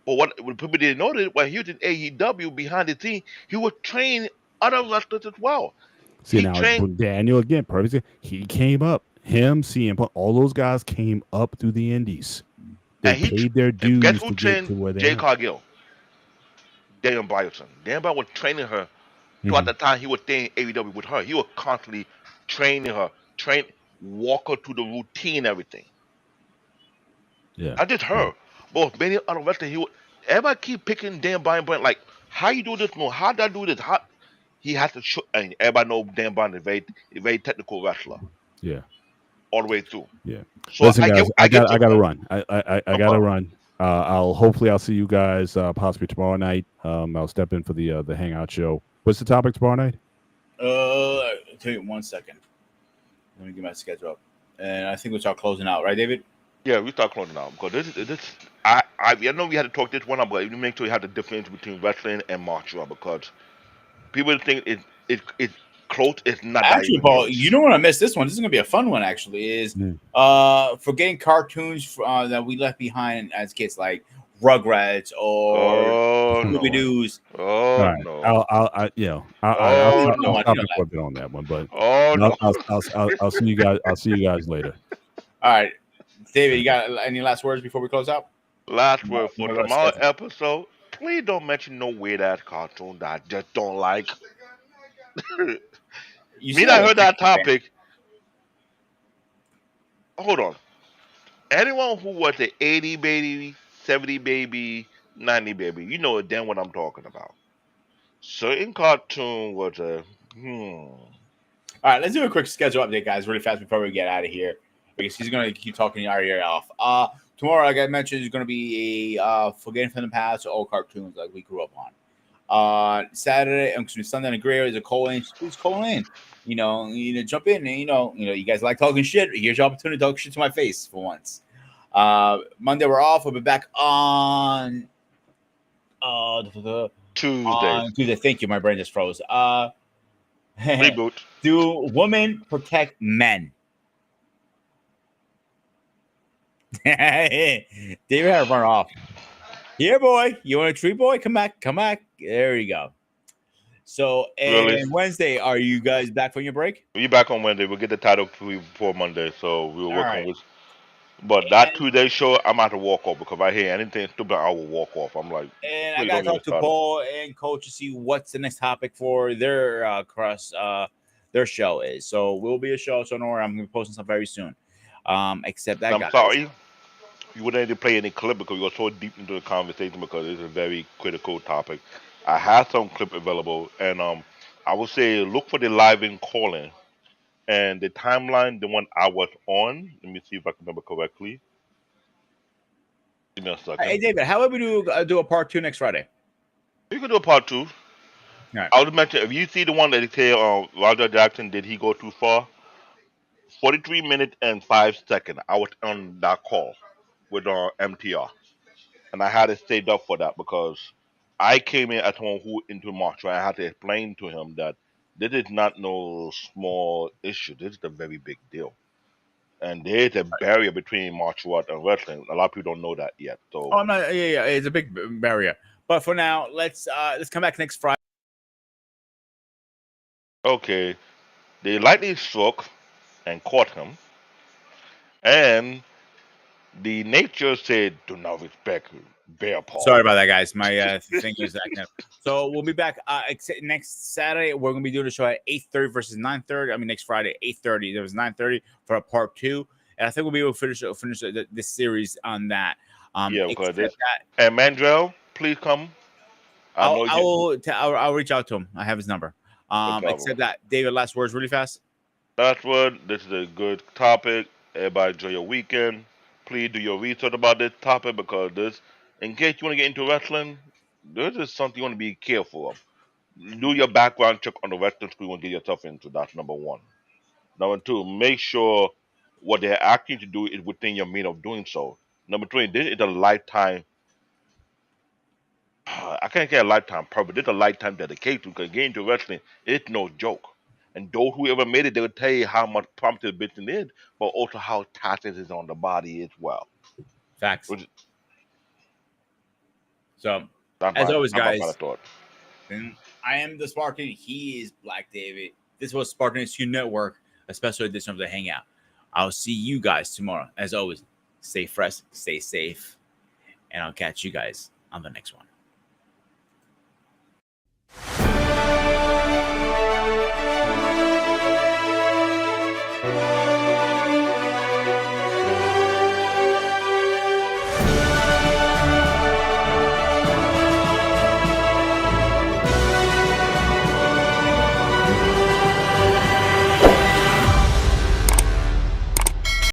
[SPEAKER 3] But what people didn't know that when he was in AEW behind the scene, he was training other wrestlers as well.
[SPEAKER 4] See now, Daniel again, perfect. He came up. Him, CM Punk, all those guys came up through the Indies. They paid their dues
[SPEAKER 3] guess who
[SPEAKER 4] to get
[SPEAKER 3] trained
[SPEAKER 4] to where they
[SPEAKER 3] Jay
[SPEAKER 4] are.
[SPEAKER 3] Cargill? Daniel Bryan. Daniel Bryan was training her throughout the time he was staying in AEW with her. He was constantly training her, walk her through the routine and everything.
[SPEAKER 4] Yeah.
[SPEAKER 3] Not just her, but many other wrestlers. Everybody keep picking Dan Bryan, like, how you do this move? How did I do this? How he has to show, and everybody know Dan Bryan is a very technical wrestler.
[SPEAKER 4] Yeah.
[SPEAKER 3] All the way through.
[SPEAKER 4] Yeah.
[SPEAKER 3] So
[SPEAKER 4] listen, guys, I gotta run. I
[SPEAKER 3] No
[SPEAKER 4] gotta
[SPEAKER 3] problem.
[SPEAKER 4] run. I'll see you guys possibly tomorrow night. I'll step in for the hangout show. What's the topic tomorrow night?
[SPEAKER 2] I'll tell you 1 second. Let me get my schedule up, and I think we'll start closing out, right, David?
[SPEAKER 3] Yeah, we start closing out because I know we had to talk this one up, but you make sure you have the difference between wrestling and martial art because people think it's close. It's not
[SPEAKER 2] Actually,
[SPEAKER 3] that
[SPEAKER 2] Paul,
[SPEAKER 3] close.
[SPEAKER 2] you don't want to miss this one. This is gonna be a fun one. Actually, is forgetting cartoons that we left behind as kids, like Rugrats or Scooby Doo's.
[SPEAKER 3] Oh
[SPEAKER 4] right.
[SPEAKER 3] no!
[SPEAKER 4] I'll stop a bit on that one, but I'll see you guys. I'll see you guys later.
[SPEAKER 2] All right, David, you got any last words before we close out?
[SPEAKER 3] Last word for tomorrow's episode. Please don't mention no weird ass cartoon that I just don't like. Me that heard that topic. Hold on. Anyone who was an 80 baby, 70 baby, 90 baby, you know damn what I'm talking about. Certain cartoon was a
[SPEAKER 2] All right, let's do a quick schedule update, guys, really fast before we get out of here, because he's going to keep talking our ear off. Tomorrow, like I mentioned, is going to be a Forgetting from the Past, old cartoons like we grew up on. Sunday and Gray is a call-in. Please call in. Jump in and you guys like talking shit. Here's your opportunity to talk shit to my face for once. Monday we're off. We'll be back on Tuesday. Thank you. My brain just froze.
[SPEAKER 3] reboot.
[SPEAKER 2] Do women protect men? David had to run off. Here, boy. You want a treat, boy? Come back. There you go. So, and Wednesday, are you guys back from your break?
[SPEAKER 3] We're back on Wednesday. We'll get the title before Monday, so we'll work on this. But that 2-day show, I'm about to walk off because if I hear anything stupid, I will walk off. I'm like,
[SPEAKER 2] and I gotta talk to Paul and Coach to see what's the next topic for their show is. So we'll be a show. So don't worry, I'm gonna be posting stuff very soon. Except that,
[SPEAKER 3] I'm
[SPEAKER 2] guys.
[SPEAKER 3] sorry. You wouldn't need to play any clip because we were so deep into the conversation because it's a very critical topic. I had some clip available, and I would say look for the live in calling and the timeline. The one I was on. Let me see if I can remember correctly. Give me a
[SPEAKER 2] Hey,
[SPEAKER 3] second.
[SPEAKER 2] David, how about we do a part 2 next Friday?
[SPEAKER 3] You can do a part two.
[SPEAKER 2] All right.
[SPEAKER 3] I would mention if you see the one that they say Roger Jackson, did he go too far? 43 minutes and 5 seconds. I was on that call with MTR, and I had it saved up for that because I came in as someone who into martial. I had to explain to him that this is not no small issue. This is a very big deal, and there's a barrier between martial art and wrestling. A lot of people don't know that yet.
[SPEAKER 2] Oh,
[SPEAKER 3] So
[SPEAKER 2] I'm not. Yeah, it's a big barrier. But for now, let's come back next Friday.
[SPEAKER 3] okay, they lightly struck and caught him, and the nature said, "Do not respect bear paw."
[SPEAKER 2] Sorry about that, guys. My thing is acting up. So we'll be back next Saturday. We're gonna be doing a show at 8:30 versus 9:30. I mean, next Friday 8:30. There was 9:30 for a part 2, and I think we'll be able to finish this series on that.
[SPEAKER 3] Yeah, because
[SPEAKER 2] Except
[SPEAKER 3] this.
[SPEAKER 2] that
[SPEAKER 3] And Mandrell, please come. I know you.
[SPEAKER 2] I'll reach out to him. I have his number.
[SPEAKER 3] No problem.
[SPEAKER 2] Except that, David, last words really fast.
[SPEAKER 3] That's what. This is a good topic. Everybody enjoy your weekend. Please do your research about this topic because this, in case you want to get into wrestling, this is something you want to be careful of. Do your background check on the wrestling school and get yourself into. That's number one. Number two, make sure what they're asking you to do is within your means of doing so. Number three, this is a lifetime. I can't get a lifetime purpose. This is a lifetime dedication because getting into wrestling, it's no joke. And those who ever made it, they will tell you how much prompted the business is, but also how taxing it is on the body as well.
[SPEAKER 2] Facts.
[SPEAKER 3] Which
[SPEAKER 2] So,
[SPEAKER 3] that's
[SPEAKER 2] as always,
[SPEAKER 3] my final
[SPEAKER 2] guys,
[SPEAKER 3] thought.
[SPEAKER 2] and I am the Spartan. He is Black David. This was Spartan Stu Network, a special edition of the Hangout. I'll see you guys tomorrow. As always, stay fresh, stay safe, and I'll catch you guys on the next one.